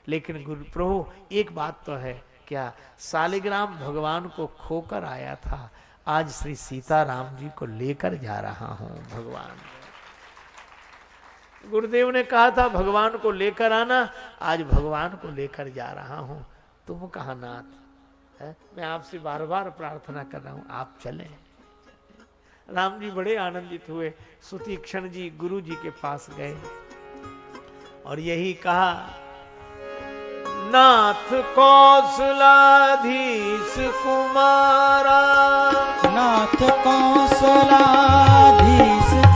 लेकिन गुरु प्रभु एक बात तो है, क्या शालिग्राम भगवान को खोकर आया था, आज श्री सीताराम जी को लेकर जा रहा हूँ। भगवान गुरुदेव ने कहा था भगवान को लेकर आना, आज भगवान को लेकर जा रहा हूं। तुम कहाँ नाथ है? मैं आपसे बार बार प्रार्थना कर रहा हूं, आप चलें। राम जी बड़े आनंदित हुए। सुतीक्षण जी गुरु जी के पास गए और यही कहा, नाथ कौशलाधीश कुमारा, नाथ कौशलाधीश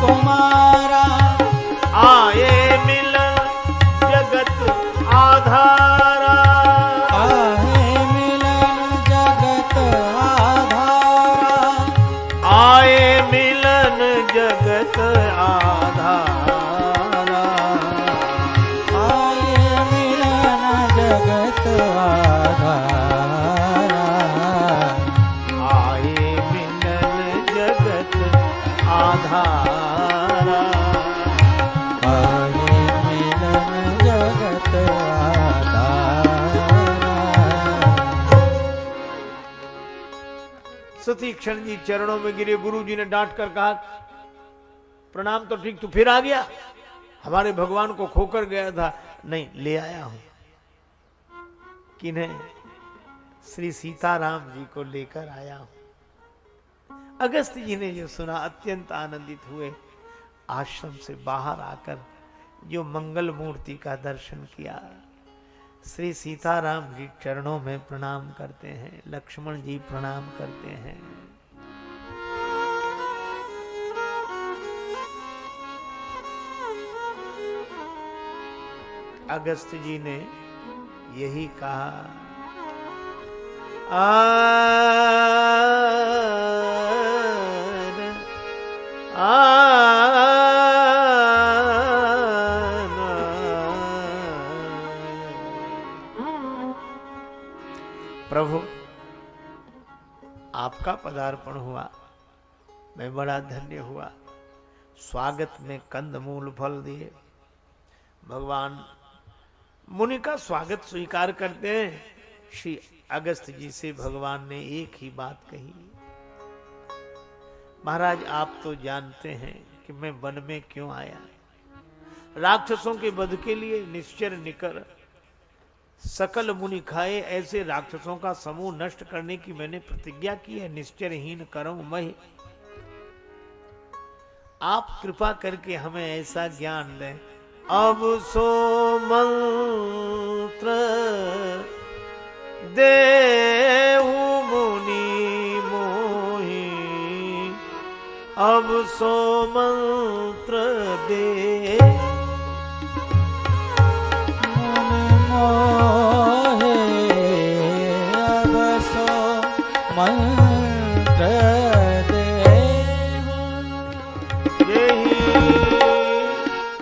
कुमारा, आए मिलन जगत आधारा, आहे मिलन जगत आधारा, आए मिलन जगत आधारा, आये मिलन जगत आधारा, आए मिलन जगत आधारा, आये मिलन जगत आधारा। सुतीक्षण जी चरणों में गिरे। गुरु जी ने डांट कर कहा, प्रणाम तो ठीक, तू फिर आ गया, हमारे भगवान को खोकर गया था। नहीं, ले आया हूं। किन्हें? श्री सीताराम जी को लेकर आया हूं। अगस्त जी ने जो सुना अत्यंत आनंदित हुए। आश्रम से बाहर आकर जो मंगल मूर्ति का दर्शन किया, श्री सीताराम जी चरणों में प्रणाम करते हैं, लक्ष्मण जी प्रणाम करते हैं। अगस्त जी ने यही कहा, प्रभु आपका पदार्पण हुआ, मैं बड़ा धन्य हुआ। स्वागत में कंद मूल फल दिए। भगवान मुनि का स्वागत स्वीकार करते हैं। श्री अगस्त जी से भगवान ने एक ही बात कही, महाराज आप तो जानते हैं कि मैं वन में क्यों आया। राक्षसों के वध के लिए निश्चर निकर सकल मुनि खाए ऐसे राक्षसों का समूह नष्ट करने की मैंने प्रतिज्ञा की है। निश्चरहीन करऊं मैं, आप कृपा करके हमें ऐसा ज्ञान दें। अब सो मंत्र देहु मुनि मोहि, अब सो मंत्र दे मोहे, अब सो मंत्र देहु। यही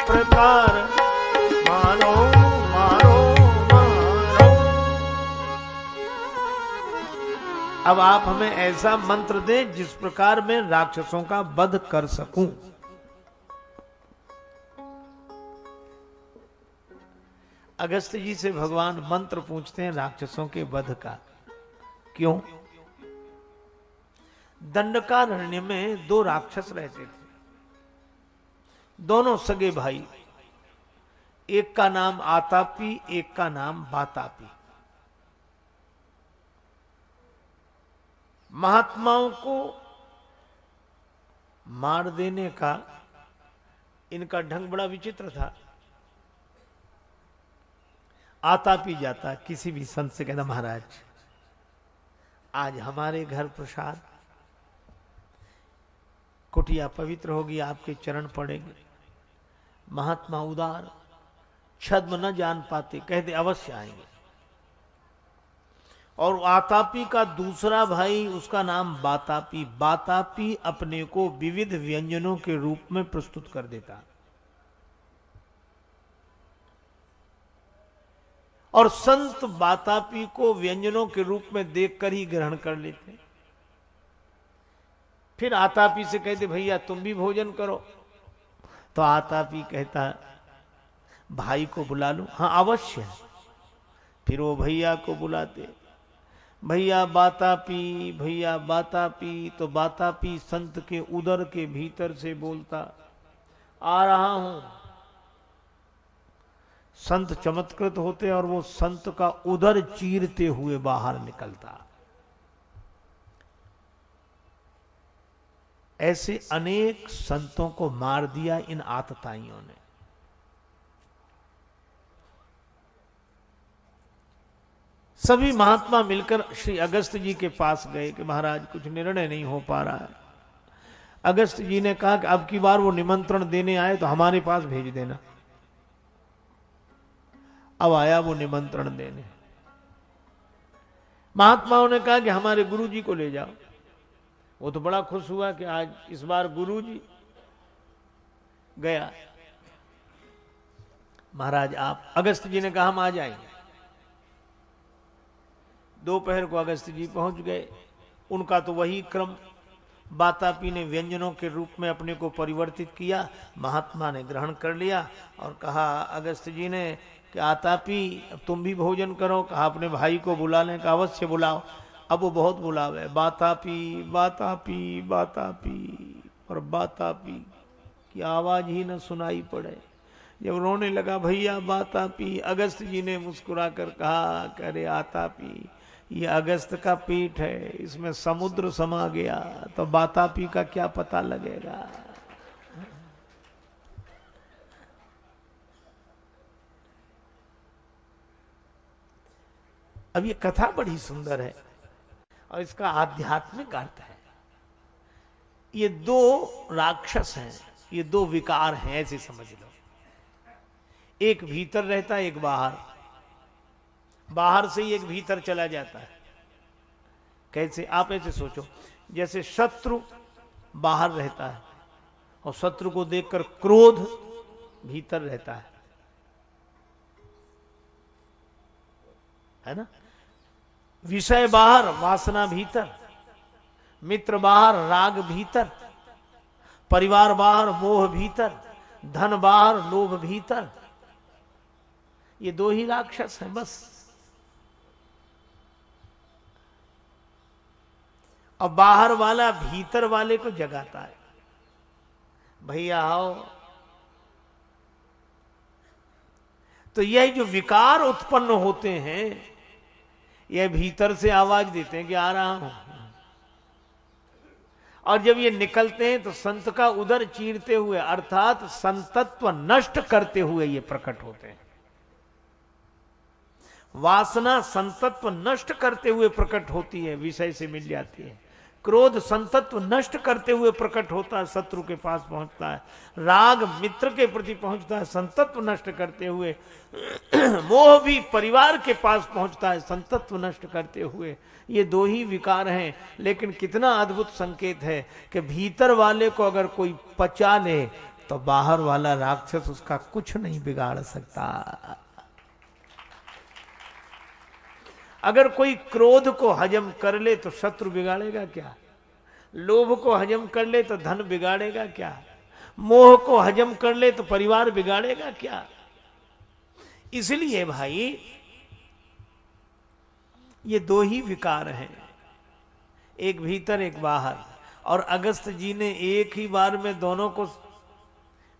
प्रकार मारो मारो मारो। अब आप हमें ऐसा मंत्र दें जिस प्रकार मैं राक्षसों का वध कर सकूं। अगस्त जी से भगवान मंत्र पूछते हैं राक्षसों के वध का। क्यों? दंडकारण्य में दो राक्षस रहते थे, दोनों सगे भाई। एक का नाम आतापी, एक का नाम बातापी। महात्माओं को मार देने का इनका ढंग बड़ा विचित्र था। आतापी जाता किसी भी संत से, कहता महाराज आज हमारे घर प्रसाद, कुटिया पवित्र होगी, आपके चरण पड़ेंगे। महात्मा उदार, छद्म न जान पाते, कहते अवश्य आएंगे। और आतापी का दूसरा भाई, उसका नाम बातापी। बातापी अपने को विविध व्यंजनों के रूप में प्रस्तुत कर देता और संत बातापी को व्यंजनों के रूप में देखकर ही ग्रहण कर लेते। फिर आतापी से कहते भैया तुम भी भोजन करो। तो आतापी कहता भाई को बुला लूं? हाँ अवश्य। फिर वो भैया को बुलाते, भैया बातापी, भैया बातापी। तो बातापी संत के उदर के भीतर से बोलता आ रहा हूं। संत चमत्कृत होते और वो संत का उदर चीरते हुए बाहर निकलता। ऐसे अनेक संतों को मार दिया इन आतताइयों ने। सभी महात्मा मिलकर श्री अगस्त जी के पास गए कि महाराज कुछ निर्णय नहीं हो पा रहा है। अगस्त जी ने कहा कि अब की बार वो निमंत्रण देने आए तो हमारे पास भेज देना। अब आया वो निमंत्रण देने। महात्माओं ने कहा कि हमारे गुरु जी को ले जाओ। वो तो बड़ा खुश हुआ कि आज इस बार गुरु जी गया। महाराज आप, अगस्त जी ने कहा हम आ जाएंगे। दोपहर को अगस्त जी पहुंच गए। उनका तो वही क्रम, बातापी ने व्यंजनों के रूप में अपने को परिवर्तित किया। महात्मा ने ग्रहण कर लिया और कहा अगस्त जी ने कि आतापी अब तुम भी भोजन करो। कहा अपने भाई को बुलाने का, अवश्य बुलाओ। अब वो बहुत बुलावे, बातापी बातापी बातापी, और बातापी की आवाज ही न सुनाई पड़े। जब रोने लगा भैया बातापी, अगस्त जी ने मुस्कुरा कर कहा अरे आतापी ये अगस्त का पीठ है, इसमें समुद्र समा गया तो बातापी का क्या पता लगेगा। अब ये कथा बड़ी सुंदर है और इसका आध्यात्मिक अर्थ है। ये दो राक्षस हैं, ये दो विकार हैं, ऐसे समझ लो। एक भीतर रहता है, एक बाहर। बाहर से ही एक भीतर चला जाता है। कैसे? आप ऐसे सोचो, जैसे शत्रु बाहर रहता है और शत्रु को देखकर क्रोध भीतर रहता है ना? विषय बाहर, वासना भीतर। मित्र बाहर, राग भीतर। परिवार बाहर, मोह भीतर। धन बाहर, लोभ भीतर। ये दो ही राक्षस हैं बस। और बाहर वाला भीतर वाले को जगाता है, भैया आओ। तो यह जो विकार उत्पन्न होते हैं, यह भीतर से आवाज देते हैं कि आ रहा हूं। और जब ये निकलते हैं तो संत का उदर चीरते हुए, अर्थात संतत्व नष्ट करते हुए ये प्रकट होते हैं। वासना संतत्व नष्ट करते हुए प्रकट होती है, विषय से मिल जाती है। क्रोध संतत्व नष्ट करते हुए प्रकट होता है, शत्रु के पास पहुंचता है। राग मित्र के प्रति पहुंचता है, संतत्व नष्ट करते हुए। मोह भी परिवार के पास पहुंचता है, संतत्व नष्ट करते हुए। ये दो ही विकार हैं, लेकिन कितना अद्भुत संकेत है कि भीतर वाले को अगर कोई पचा ले तो बाहर वाला राक्षस उसका कुछ नहीं बिगाड़ सकता। अगर कोई क्रोध को हजम कर ले तो शत्रु बिगाड़ेगा क्या? लोभ को हजम कर ले तो धन बिगाड़ेगा क्या? मोह को हजम कर ले तो परिवार बिगाड़ेगा क्या? इसलिए भाई ये दो ही विकार हैं, एक भीतर एक बाहर। और अगस्त जी ने एक ही बार में दोनों को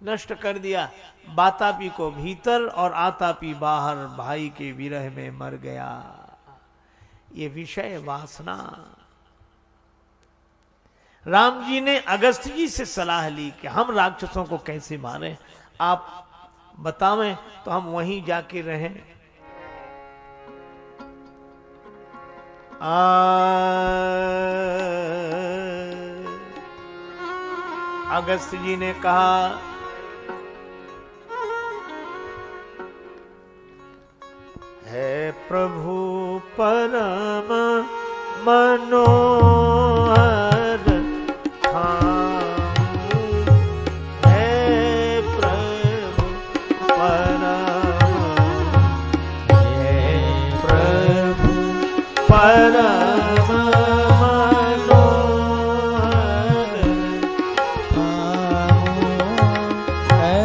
नष्ट कर दिया। बातापी को भीतर और आतापी बाहर, भाई के विरह में मर गया। ये विषय वासना। राम जी ने अगस्त जी से सलाह ली कि हम राक्षसों को कैसे मारें, आप बतावें तो हम वहीं जाके रहें। अगस्त जी ने कहा है प्रभु परम मनोहर ठाऊ, है प्रभु परम, है प्रभु परम मनोहर ठाऊ, है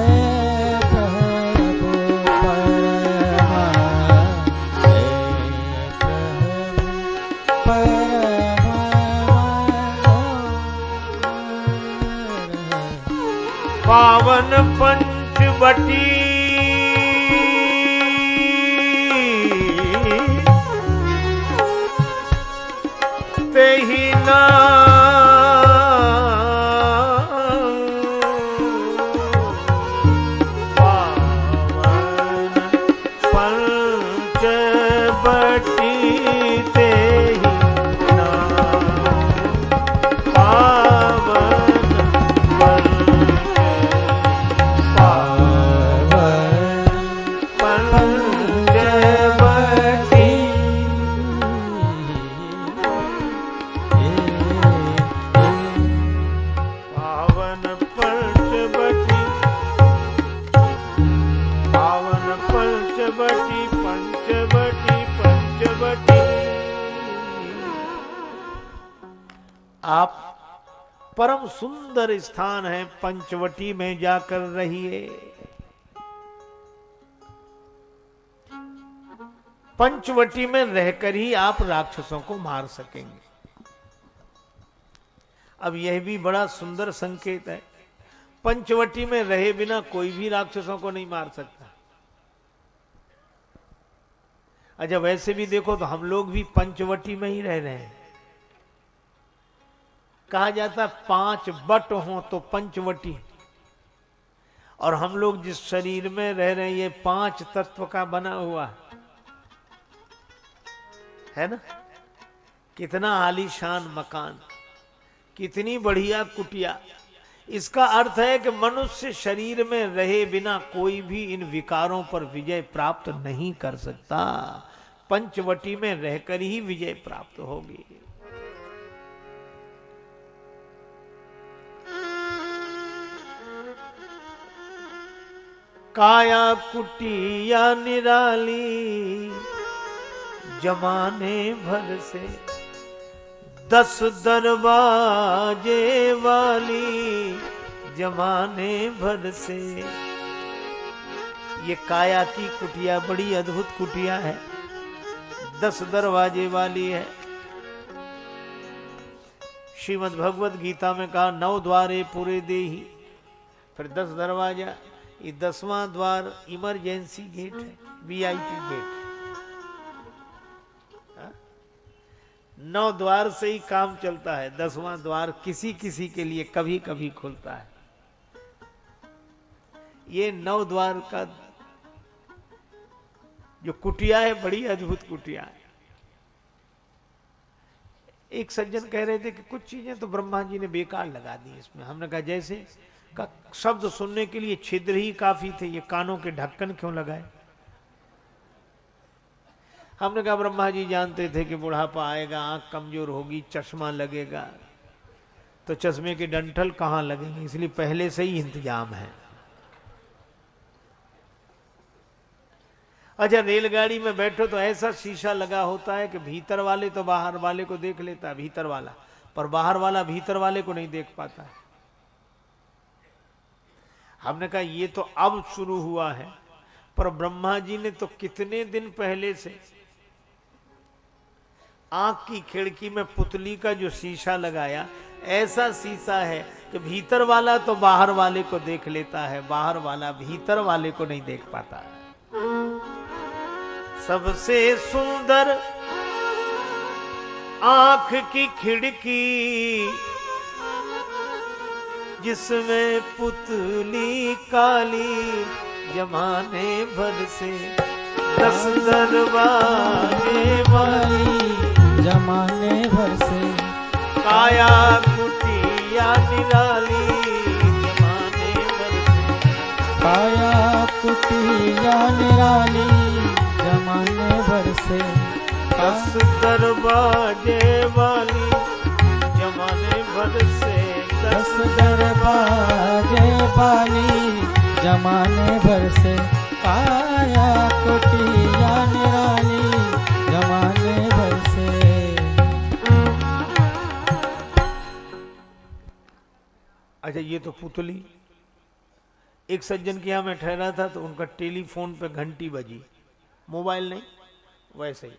प्रभु पावन पंचवटी तेहि नाम आप परम सुंदर स्थान है पंचवटी में जाकर रहिए। पंचवटी में रहकर ही आप राक्षसों को मार सकेंगे। अब यह भी बड़ा सुंदर संकेत है, पंचवटी में रहे बिना कोई भी राक्षसों को नहीं मार सकता। अच्छा, वैसे भी देखो तो हम लोग भी पंचवटी में ही रह रहे हैं। कहा जाता है 5 बट हो तो पंचवटी, और हम लोग जिस शरीर में रह रहे हैं ये 5 तत्व का बना हुआ है ना। कितना आलीशान मकान, कितनी बढ़िया कुटिया। इसका अर्थ है कि मनुष्य शरीर में रहे बिना कोई भी इन विकारों पर विजय प्राप्त नहीं कर सकता। पंचवटी में रहकर ही विजय प्राप्त होगी। काया कुटिया निराली जमाने भर से, 10 दरवाजे वाली जमाने भर से। ये काया की कुटिया बड़ी अद्भुत कुटिया है, 10 दरवाजे वाली है। श्रीमद् भगवत गीता में कहा 9 द्वारे पूरे देही, फिर 10 दरवाजा। ये 10वां द्वार इमरजेंसी गेट है, वीआईपी गेट। 9 द्वार से ही काम चलता है, 10वां द्वार किसी किसी के लिए कभी कभी खुलता है। ये 9 द्वार का जो कुटिया है बड़ी अद्भुत कुटिया है। एक सज्जन कह रहे थे कि कुछ चीजें तो ब्रह्मा जी ने बेकार लगा दी इसमें। हमने कहा जैसे का शब्द सुनने के लिए छिद्र ही काफी थे, ये कानों के ढक्कन क्यों लगाए। हमने कहा ब्रह्मा जी जानते थे कि बुढ़ापा आएगा, आंख कमजोर होगी, चश्मा लगेगा, तो चश्मे के डंठल कहां लगेंगे, इसलिए पहले से ही इंतजाम है। अच्छा, रेलगाड़ी में बैठो तो ऐसा शीशा लगा होता है कि भीतर वाले तो बाहर वाले को देख लेता है, भीतर वाला, पर बाहर वाला भीतर वाले को नहीं देख पाता है। हमने कहा ये तो अब शुरू हुआ है, पर ब्रह्मा जी ने तो कितने दिन पहले से आंख की खिड़की में पुतली का जो शीशा लगाया, ऐसा शीशा है कि भीतर वाला तो बाहर वाले को देख लेता है, बाहर वाला भीतर वाले को नहीं देख पाता है। सबसे सुंदर आंख की खिड़की जिसमें पुतली काली जमाने भर से, 10 दरवाजे वाली जमाने भर से। काया कुटिया निराली जमाने भर से, काया कुटिया निराली जमाने भर से। 10 दरवाजे वाली जमाने भर से, 10 दरवाजे वाली जमाने भर से। काया कुटिया निराली जमाने भर से। अच्छा, ये तो पुतली। एक सज्जन के यहाँ मैं ठहरा था तो उनका टेलीफोन पे घंटी बजी, मोबाइल नहीं, वैसे ही।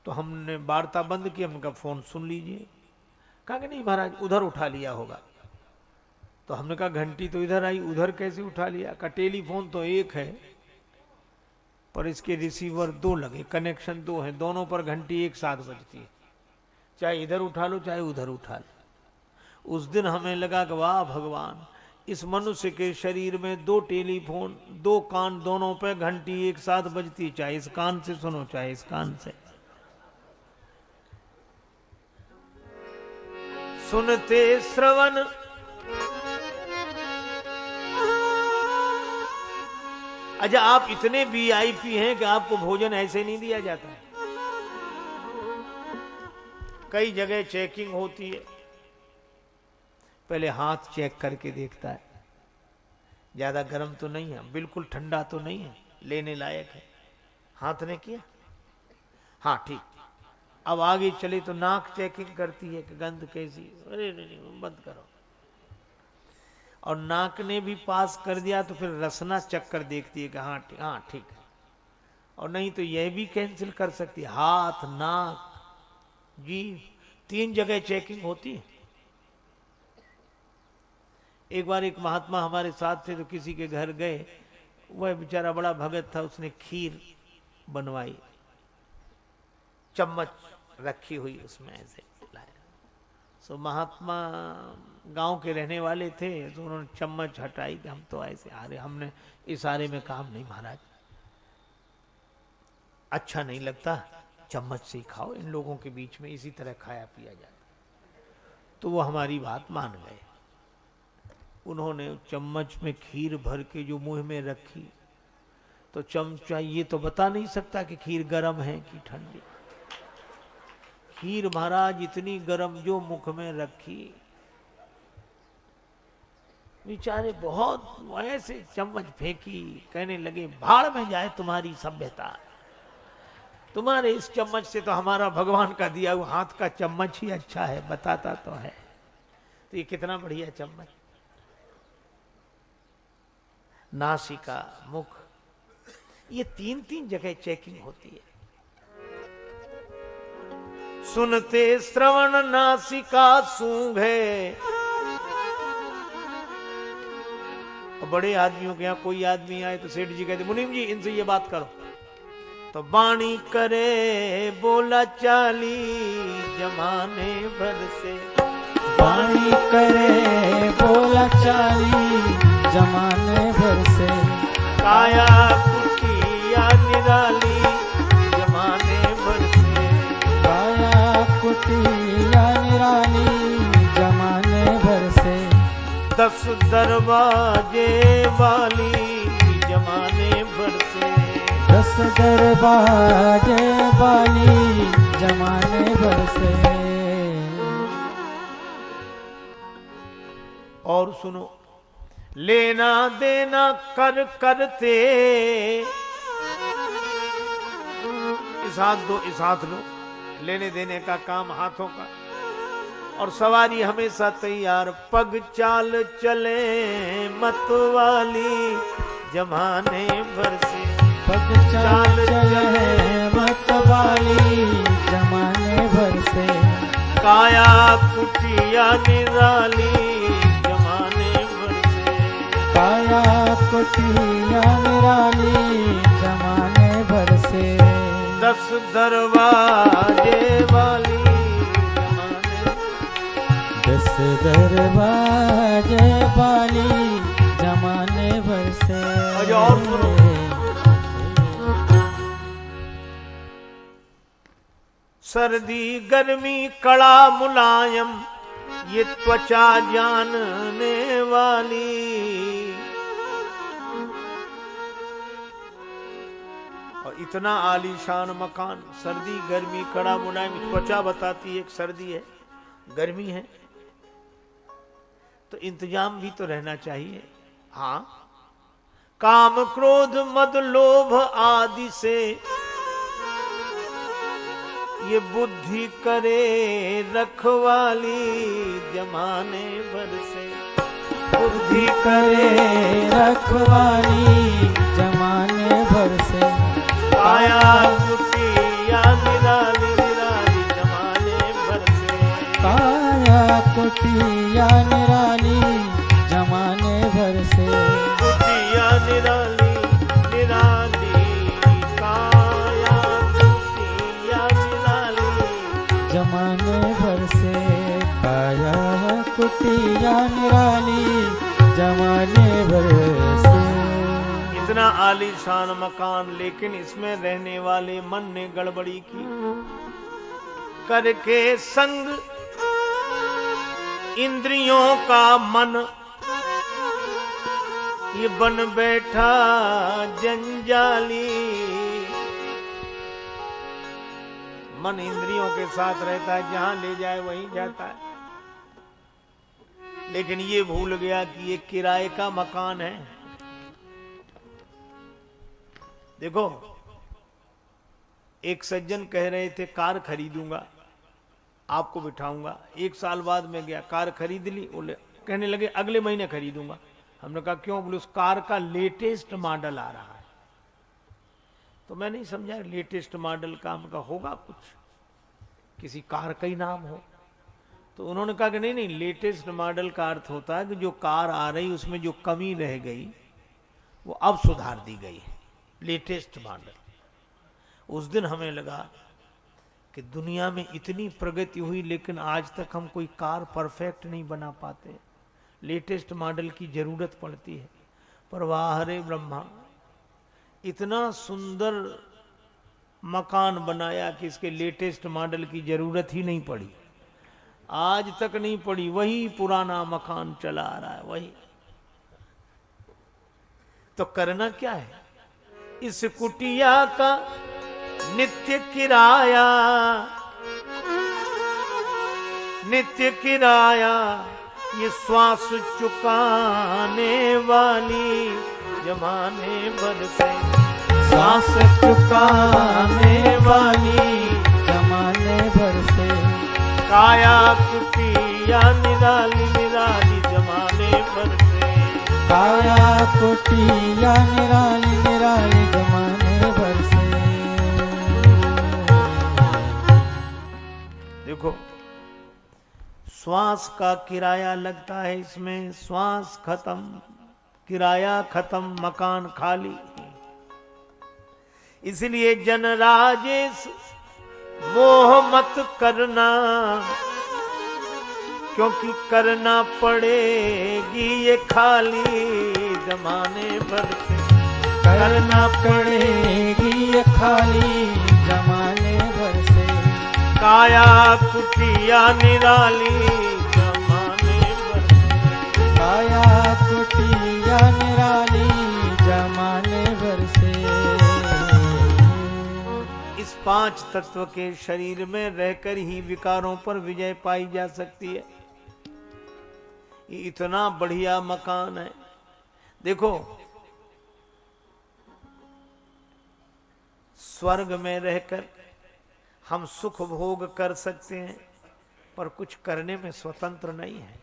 तो हमने वार्ता बंद की, हमने कहा फोन सुन लीजिए। कहा कि नहीं महाराज, उधर उठा लिया होगा। तो हमने कहा घंटी तो इधर आई, उधर कैसे उठा लिया। का टेलीफोन तो एक है पर इसके रिसीवर 2 लगे, कनेक्शन 2 है, दोनों पर घंटी एक साथ बजती है, चाहे इधर उठा लो चाहे उधर उठा लो। उस दिन हमें लगा कि वाह भगवान, इस मनुष्य के शरीर में 2 टेलीफोन, 2 कान, दोनों पे घंटी एक साथ बजती, चाहे इस कान से सुनो चाहे इस कान से। सुनते श्रवण अच्छा, आप इतने वीआईपी हैं कि आपको भोजन ऐसे नहीं दिया जाता है। कई जगह चेकिंग होती है, पहले हाथ चेक करके देखता है, ज्यादा गर्म तो नहीं है, बिल्कुल ठंडा तो नहीं है, लेने लायक है। हाथ ने किया, हाँ ठीक, अब आगे चले तो नाक चेकिंग करती है कि गंध कैसी, अरे नहीं बंद करो। और नाक ने भी पास कर दिया तो फिर रसना चक्कर देखती है कि हाँ ठीक है। और नहीं तो यह भी कैंसिल कर सकती है, हाथ, नाक, जीभ, 3 जगह चेकिंग होती है। एक बार एक महात्मा हमारे साथ थे तो किसी के घर गए, वह बेचारा बड़ा भगत था, उसने खीर बनवाई, चम्मच रखी हुई उसमें ऐसे लाया। सो महात्मा गांव के रहने वाले थे तो उन्होंने चम्मच हटाई कि हम तो ऐसे आ रहे, हमने इशारे में काम नहीं महाराज, अच्छा नहीं लगता, चम्मच से ही खाओ, इन लोगों के बीच में इसी तरह खाया पिया जाता। तो वो हमारी बात मान गए। उन्होंने चम्मच में खीर भर के जो मुंह में रखी तो चमचा ये तो बता नहीं सकता कि खीर गर्म है कि ठंडी। खीर महाराज इतनी गर्म जो मुख में रखी, बेचारे बहुत ऐसे चम्मच फेंकी, कहने लगे भाड़ में जाए तुम्हारी सभ्यता, तुम्हारे इस चम्मच से तो हमारा भगवान का दिया हुआ हाथ का चम्मच ही अच्छा है, बताता तो है। तो ये कितना बढ़िया चम्मच। नासिका, मुख, ये 3 जगह चेकिंग होती है। सुनते श्रवण नासिका सूंघे। बड़े आदमियों के यहाँ कोई आदमी आए तो सेठ जी कहते मुनीम जी इनसे ये बात करो, तो वाणी करे बोला चाली जमाने भर से। वाणी करे बोला चाली जमाने भर से। काया कुटिया निराली जमाने भर से। काया कुटिया निराली जमाने भर से। 10 दरवाजे वाली जमाने भर से। 10 दरवाजे वाली जमाने भर से। और सुनो, लेना देना कर करते, इस हाथ दो इस हाथ लो, लेने देने का काम हाथों का। और सवारी हमेशा तैयार, पग चाल चले मत वाली जमाने भर से। पग चाल चले मत वाली जमाने भर से। काया कुटिया निराली जमाने भर से। काया कुटिया निराली जमाने भर से। 10 दरवाजे वाली जमाने। 10 दरवाजे वाली जमाने भर से। और सुनो, सर्दी गर्मी कड़ा मुलायम ये त्वचा जानने वाली। और इतना आलीशान मकान, सर्दी गर्मी कड़ा मुलायम, त्वचा बताती है एक सर्दी है गर्मी है, तो इंतजाम भी तो रहना चाहिए। हाँ, काम क्रोध मद लोभ आदि से ये बुद्धि करे रखवाली जमाने भर से। बुद्धि करे रखवाली जमाने भर से। काया कुटिया निराली निराली जमाने भर से। काया कुटिया निराली जमाने भर से। कुटिया निराली निराली काया कुटिया निराली जमाने भर से। काया कुटिया निराली जमाने भर से। इतना आलीशान मकान, लेकिन इसमें रहने वाले मन ने गड़बड़ी की, करके संग इंद्रियों का मन ये बन बैठा जंजाली। मन इंद्रियों के साथ रहता है, जहां ले जाए वहीं जाता है, लेकिन ये भूल गया कि ये किराए का मकान है। देखो, एक सज्जन कह रहे थे कार खरीदूंगा, आपको बिठाऊंगा। 1 साल बाद में गया, कार खरीद ली। बोले, कहने लगे अगले महीने खरीदूंगा। हमने कहा क्यों? बोले उस कार का लेटेस्ट मॉडल आ रहा है। तो मैं नहीं समझा लेटेस्ट मॉडल का, हमका होगा कुछ, किसी कार का ही नाम हो। तो उन्होंने कहा कि नहीं नहीं, लेटेस्ट मॉडल का अर्थ होता है कि जो कार आ रही उसमें जो कमी रह गई वो अब सुधार दी गई है, लेटेस्ट मॉडल। उस दिन हमें लगा कि दुनिया में इतनी प्रगति हुई लेकिन आज तक हम कोई कार परफेक्ट नहीं बना पाते, लेटेस्ट मॉडल की जरूरत पड़ती है। पर वाह हरे ब्रह्मा, इतना सुंदर मकान बनाया कि इसके लेटेस्ट मॉडल की जरूरत ही नहीं पड़ी, आज तक नहीं पड़ी, वही पुराना मकान चला आ रहा है, वही। तो करना क्या है? इस कुटिया का नित्य किराया, नित्य किराया, ये श्वास चुकाने वाली जमाने भर से, सांस चुकाने वाली जमाने भर से, काया कुटिया निराली निराली जमाने भर से, काया कुटिया निराली निराली जमाने भर से। देखो, श्वास का किराया लगता है इसमें, श्वास खत्म, किराया खत्म, मकान खाली। इसलिए जन राजेश मोह मत करना, क्योंकि करना पड़ेगी ये खाली जमाने भर से, करना पड़ेगी ये खाली जमाने भर से, काया कुटिया निराली जमाने भर से, काया कुटिया निराली जमाने भर से। इस 5 तत्व के शरीर में रहकर ही विकारों पर विजय पाई जा सकती है। ये इतना बढ़िया मकान है। देखो, स्वर्ग में रहकर हम सुख भोग कर सकते हैं, पर कुछ करने में स्वतंत्र नहीं है।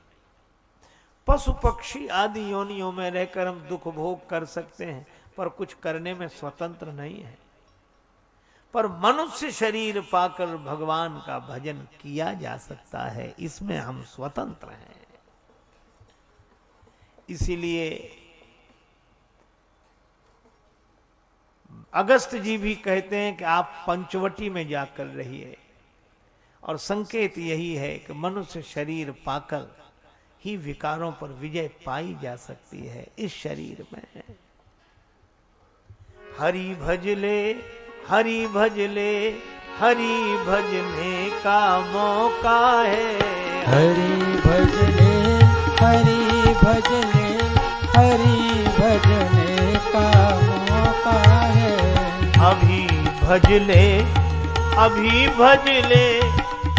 पशु पक्षी आदि योनियों में रहकर हम दुख भोग कर सकते हैं, पर कुछ करने में स्वतंत्र नहीं है। पर मनुष्य शरीर पाकर भगवान का भजन किया जा सकता है, इसमें हम स्वतंत्र हैं। इसीलिए अगस्त जी भी कहते हैं कि आप पंचवटी में जाकर रहिए, और संकेत यही है कि मनुष्य शरीर पाकर ही विकारों पर विजय पाई जा सकती है। इस शरीर में हरि भजले, हरि भजले, हरि भजने का मौका है, हरि भजने, हरि भजने, हरि भजने का मौका है। अभी भजले, अभी भजले,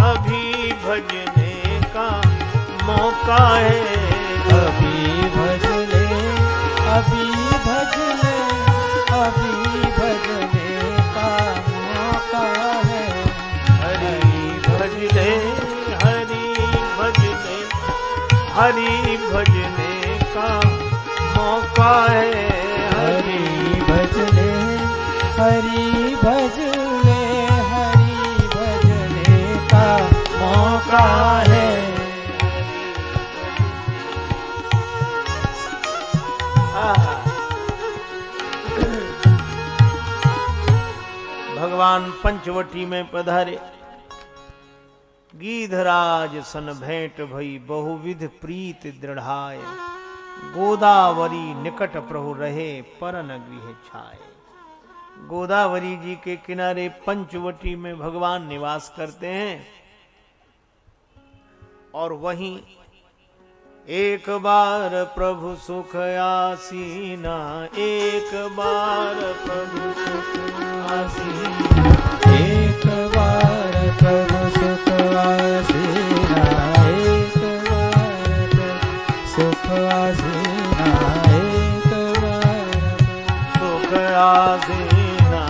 अभी भजने का मौका है, अभी भजले, अभी भजले, अभी भजने का मौका है। हरि भजले, हरि भजले, हरि भजने का मौका है, हरि भजले, हरि भजले, हरि भजने का मौका है। भगवान पंचवटी में पधारे, गीधराज सन भेंट भई बहुविध प्रीत दृढ़ाए, गोदावरी निकट प्रभु रहे परन गृह छाए। गोदावरी जी के किनारे पंचवटी में भगवान निवास करते हैं, और वहीं एक बार प्रभु सुख आसीना, एक बार प्रभु सुख आसीना, एक बार प्रभु सुख आसीना, एक बार सुख आसीना, एक बार सुख आसीना,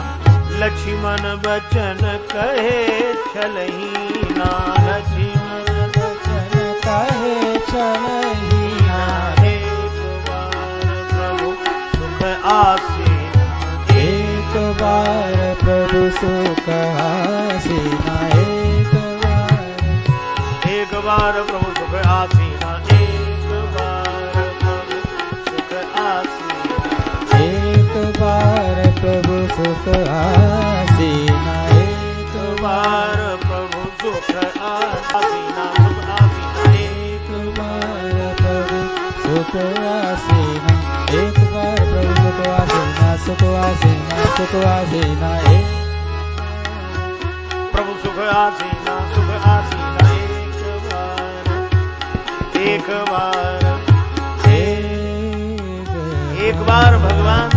लक्ष्मण बचन कहे छलहीना, लक्ष्मण बचन कहे छलहीना, एक बार प्रभु सुख आसीना, एक बार प्रभु सुख आसीना, एक बार प्रभु सुख आसीना, एक बार प्रभु सुख आसीना, एक बार प्रभु सुख आसीना, एक बार प्रभु सुख आसीना, सुख आसीना, एक बार प्रभु सुख आसीना, एक बार प्रभु सुख आसीना, सुख आसीना, सुख आसीना, प्रभु सुख आसीना, सुख आसीना, एक बार एक बार भगवान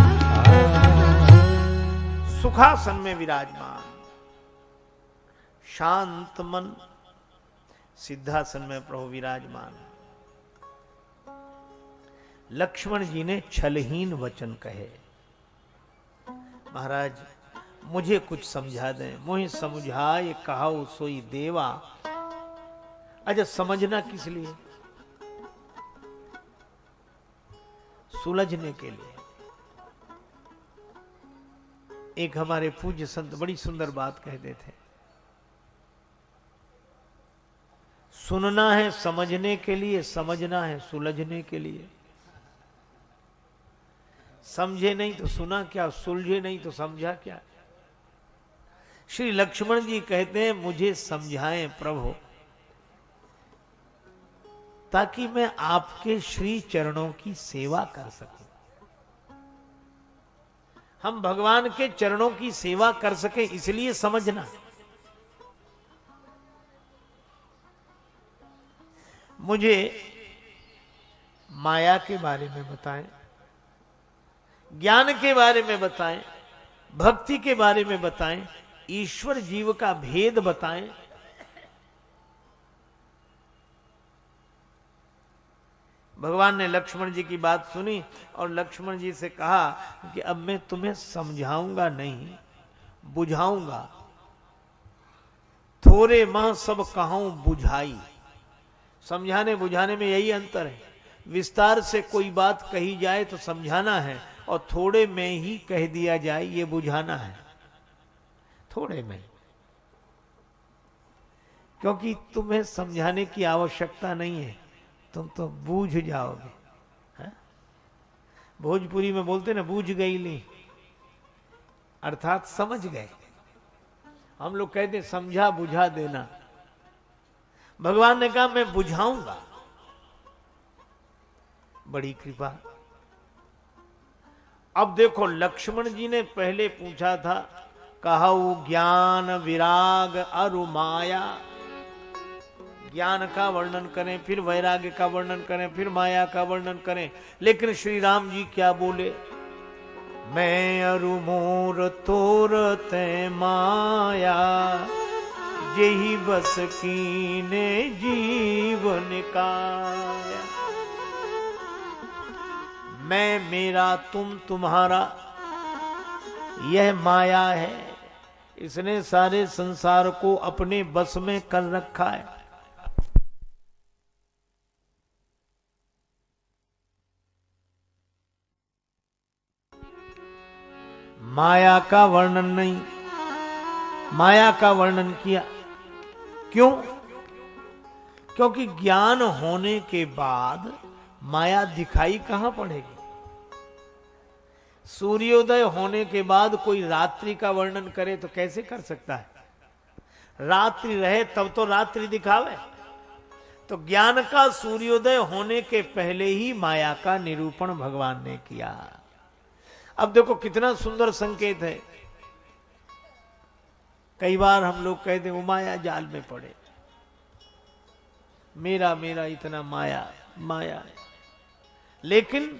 सुखासन में विराजमान, शांत मन सिद्धासन में प्रभु विराजमान। लक्ष्मण जी ने छलहीन वचन कहे, महाराज मुझे कुछ समझा दें, मोहि समझाए कहाऊ सोई देवा। अच्छा, समझना किस लिए? सुलझने के लिए। एक हमारे पूज्य संत बड़ी सुंदर बात कहते थे, सुनना है समझने के लिए, समझना है सुलझने के लिए। समझे नहीं तो सुना क्या, सुलझे नहीं तो समझा क्या। श्री लक्ष्मण जी कहते हैं मुझे समझाएं प्रभु, ताकि मैं आपके श्री चरणों की सेवा कर सकूं। हम भगवान के चरणों की सेवा कर सके, इसलिए समझना। मुझे माया के बारे में बताएं, ज्ञान के बारे में बताएं, भक्ति के बारे में बताएं, ईश्वर जीव का भेद बताएं। भगवान ने लक्ष्मण जी की बात सुनी और लक्ष्मण जी से कहा कि अब मैं तुम्हें समझाऊंगा नहीं, बुझाऊंगा। थोड़े मां सब कहूं बुझाई। समझाने बुझाने में यही अंतर है। विस्तार से कोई बात कही जाए तो समझाना है, और थोड़े में ही कह दिया जाए ये बुझाना है। थोड़े में, क्योंकि तुम्हें समझाने की आवश्यकता नहीं है, तुम तो बूझ जाओगे। है? भोजपुरी में बोलते ना, बूझ गई ली, अर्थात समझ गए। हम लोग कहते समझा बुझा देना। भगवान ने कहा मैं बुझाऊंगा। बड़ी कृपा। अब देखो, लक्ष्मण जी ने पहले पूछा था, कहऊ ज्ञान विराग अरु माया। ज्ञान का वर्णन करें, फिर वैराग्य का वर्णन करें, फिर माया का वर्णन करें। लेकिन श्री राम जी क्या बोले? मैं अरु मोर तोर ते माया, जेहि बस कीने जीवन काया। मैं मेरा, तुम तुम्हारा, यह माया है। इसने सारे संसार को अपने बस में कर रखा है। माया का वर्णन नहीं, माया का वर्णन किया। क्यों? क्योंकि ज्ञान होने के बाद माया दिखाई कहां पड़ेगी? सूर्योदय होने के बाद कोई रात्रि का वर्णन करे तो कैसे कर सकता है? रात्रि रहे तब तो रात्रि दिखावे। तो ज्ञान का सूर्योदय होने के पहले ही माया का निरूपण भगवान ने किया। अब देखो कितना सुंदर संकेत है। कई बार हम लोग कहते हैं वो माया जाल में पड़े, मेरा मेरा इतना माया माया है। लेकिन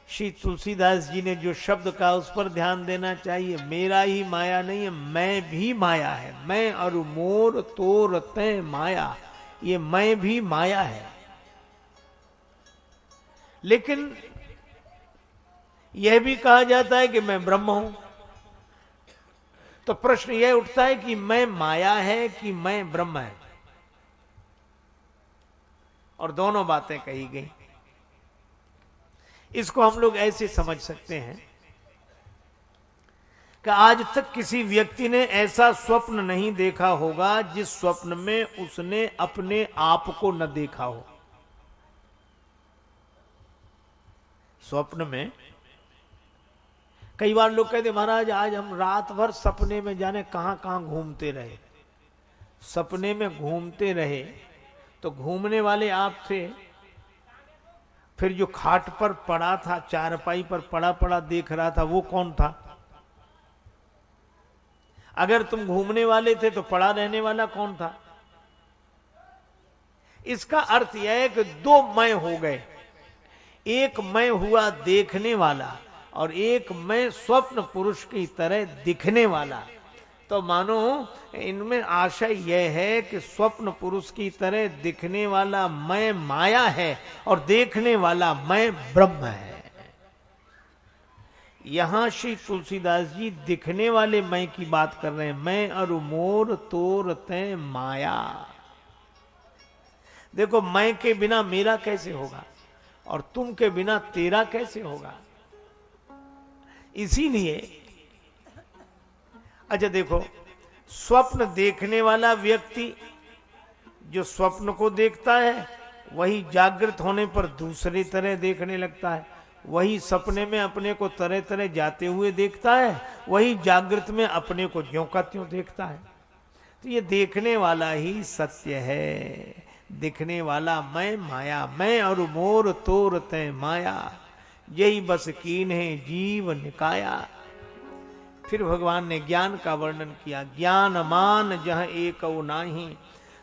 श्री तुलसीदास जी ने जो शब्द कहा उस पर ध्यान देना चाहिए। मेरा ही माया नहीं है, मैं भी माया है। मैं और मोर तोर तय माया, ये मैं भी माया है। लेकिन यह भी कहा जाता है कि मैं ब्रह्म हूं। तो प्रश्न यह उठता है कि मैं माया है कि मैं ब्रह्म है, और दोनों बातें कही गई। इसको हम लोग ऐसे समझ सकते हैं कि आज तक किसी व्यक्ति ने ऐसा स्वप्न नहीं देखा होगा जिस स्वप्न में उसने अपने आप को न देखा हो। स्वप्न में कई बार लोग कहते महाराज आज हम रात भर सपने में जाने कहां कहां घूमते रहे। सपने में घूमते रहे तो घूमने वाले आप थे, फिर जो खाट पर पड़ा था, चारपाई पर पड़ा पड़ा देख रहा था, वो कौन था? अगर तुम घूमने वाले थे तो पड़ा रहने वाला कौन था? इसका अर्थ यह है कि दो मैं हो गए। एक मैं हुआ देखने वाला और एक मैं स्वप्न पुरुष की तरह दिखने वाला। तो मानो इनमें आशय यह है कि स्वप्न पुरुष की तरह दिखने वाला मैं माया है और देखने वाला मैं ब्रह्म है। यहां श्री तुलसीदास जी दिखने वाले मैं की बात कर रहे हैं। मैं अरु मोर तोर तै माया। देखो, मैं के बिना मेरा कैसे होगा और तुम के बिना तेरा कैसे होगा? इसीलिए अच्छा देखो, स्वप्न देखने वाला व्यक्ति जो स्वप्न को देखता है वही जागृत होने पर दूसरी तरह देखने लगता है। वही सपने में अपने को तरह तरह जाते हुए देखता है, वही जागृत में अपने को ज्यों का त्यों देखता है। तो ये देखने वाला ही सत्य है। दिखने वाला मैं माया, मैं और मोर तोर तै माया, यही बस कीन है जीव निकाया। फिर भगवान ने ज्ञान का वर्णन किया। ज्ञान मान जह एक नाही,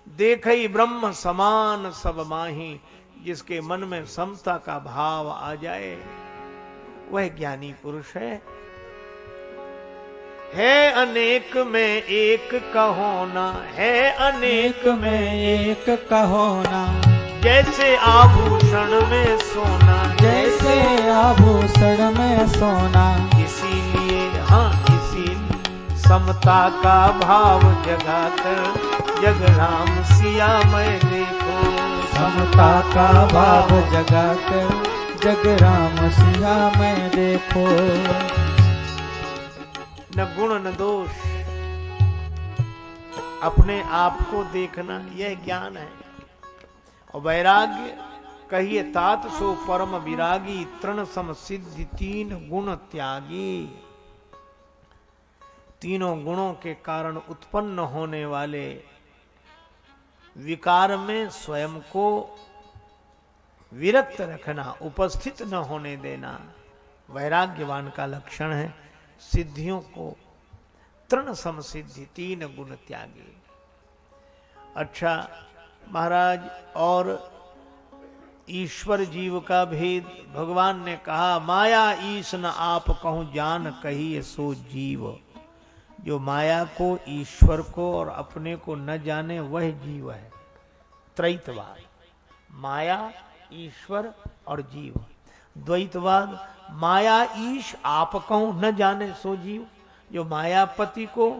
देखई ब्रह्म समान सब माही। जिसके मन में समता का भाव आ जाए वह ज्ञानी पुरुष है अनेक में एक कहो ना, है अनेक में एक कहो ना। जैसे आभूषण में सोना, जैसे आभूषण में सोना। इसीलिए हाँ इसीलिए समता का भाव जगाकर जग राम सिया मैं देखो। समता का भाव जगाकर जग राम सिया मैं देखो। न गुण न दोष, अपने आप को देखना यह ज्ञान है। और वैराग्य कहिए तात सो परम विरागी, तृण सम सिद्धि तीन गुण त्यागी। तीनों गुणों के कारण उत्पन्न होने वाले विकार में स्वयं को विरक्त रखना, उपस्थित न होने देना वैराग्यवान का लक्षण है। सिद्धियों को तृण समसिद्धि तीन गुण त्यागी। अच्छा महाराज, और ईश्वर जीव का भेद भगवान ने कहा, माया ईश न आप कहूं जान कहिए सो जीव। जो माया को, ईश्वर को और अपने को न जाने वह जीव है। त्रैतवाद, माया, ईश्वर और जीव। द्वैतवाद, माया ईश आप कहूं न जाने सो जीव। जो मायापति को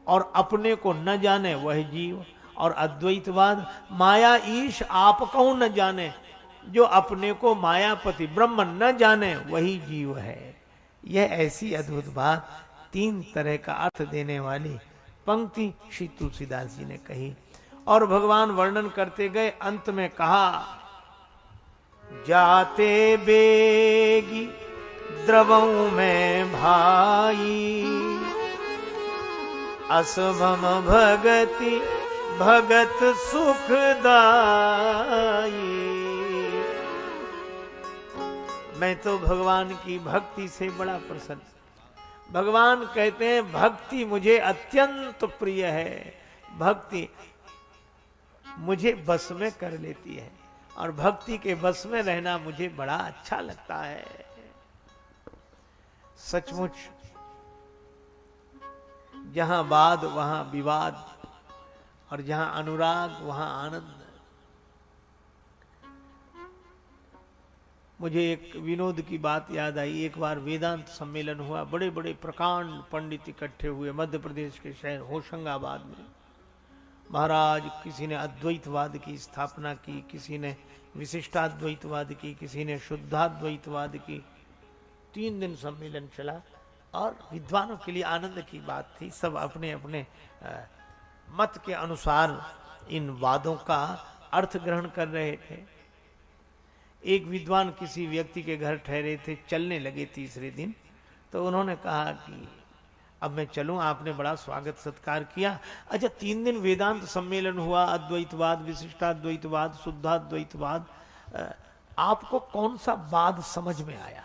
और अपने को न जाने वह जीव। और अद्वैतवाद, माया ईश आप कहूं न जाने, जो अपने को मायापति ब्रह्म न जाने वही जीव है। यह ऐसी अद्भुत बात, तीन तरह का अर्थ देने वाली पंक्ति श्री तुलसीदास जी ने कही। और भगवान वर्णन करते गए, अंत में कहा, जाते बेगी द्रवों में भाई, असभम भगति भगत सुखदाई। मैं तो भगवान की भक्ति से बड़ा प्रसन्न। भगवान कहते हैं भक्ति मुझे अत्यंत प्रिय है। भक्ति मुझे बस में कर लेती है और भक्ति के बस में रहना मुझे बड़ा अच्छा लगता है। सचमुच जहां वाद वहां विवाद और जहां अनुराग वहां आनंद। मुझे एक विनोद की बात याद आई। एक बार वेदांत सम्मेलन हुआ, बड़े बड़े प्रकांड पंडित इकट्ठे हुए मध्य प्रदेश के शहर होशंगाबाद में। महाराज किसी ने अद्वैतवाद की स्थापना की, किसी ने विशिष्टाद्वैतवाद की, किसी ने शुद्धाद्वैतवाद की। 3 दिन सम्मेलन चला और विद्वानों के लिए आनंद की बात थी। सब अपने अपने मत के अनुसार इन वादों का अर्थ ग्रहण कर रहे थे। एक विद्वान किसी व्यक्ति के घर ठहरे थे, चलने लगे तीसरे दिन, तो उन्होंने कहा कि अब मैं चलूं, आपने बड़ा स्वागत सत्कार किया। अच्छा 3 दिन वेदांत सम्मेलन हुआ, अद्वैतवाद, विशिष्टाद्वैतवाद, शुद्धाद्वैतवाद, आपको कौन सा वाद समझ में आया?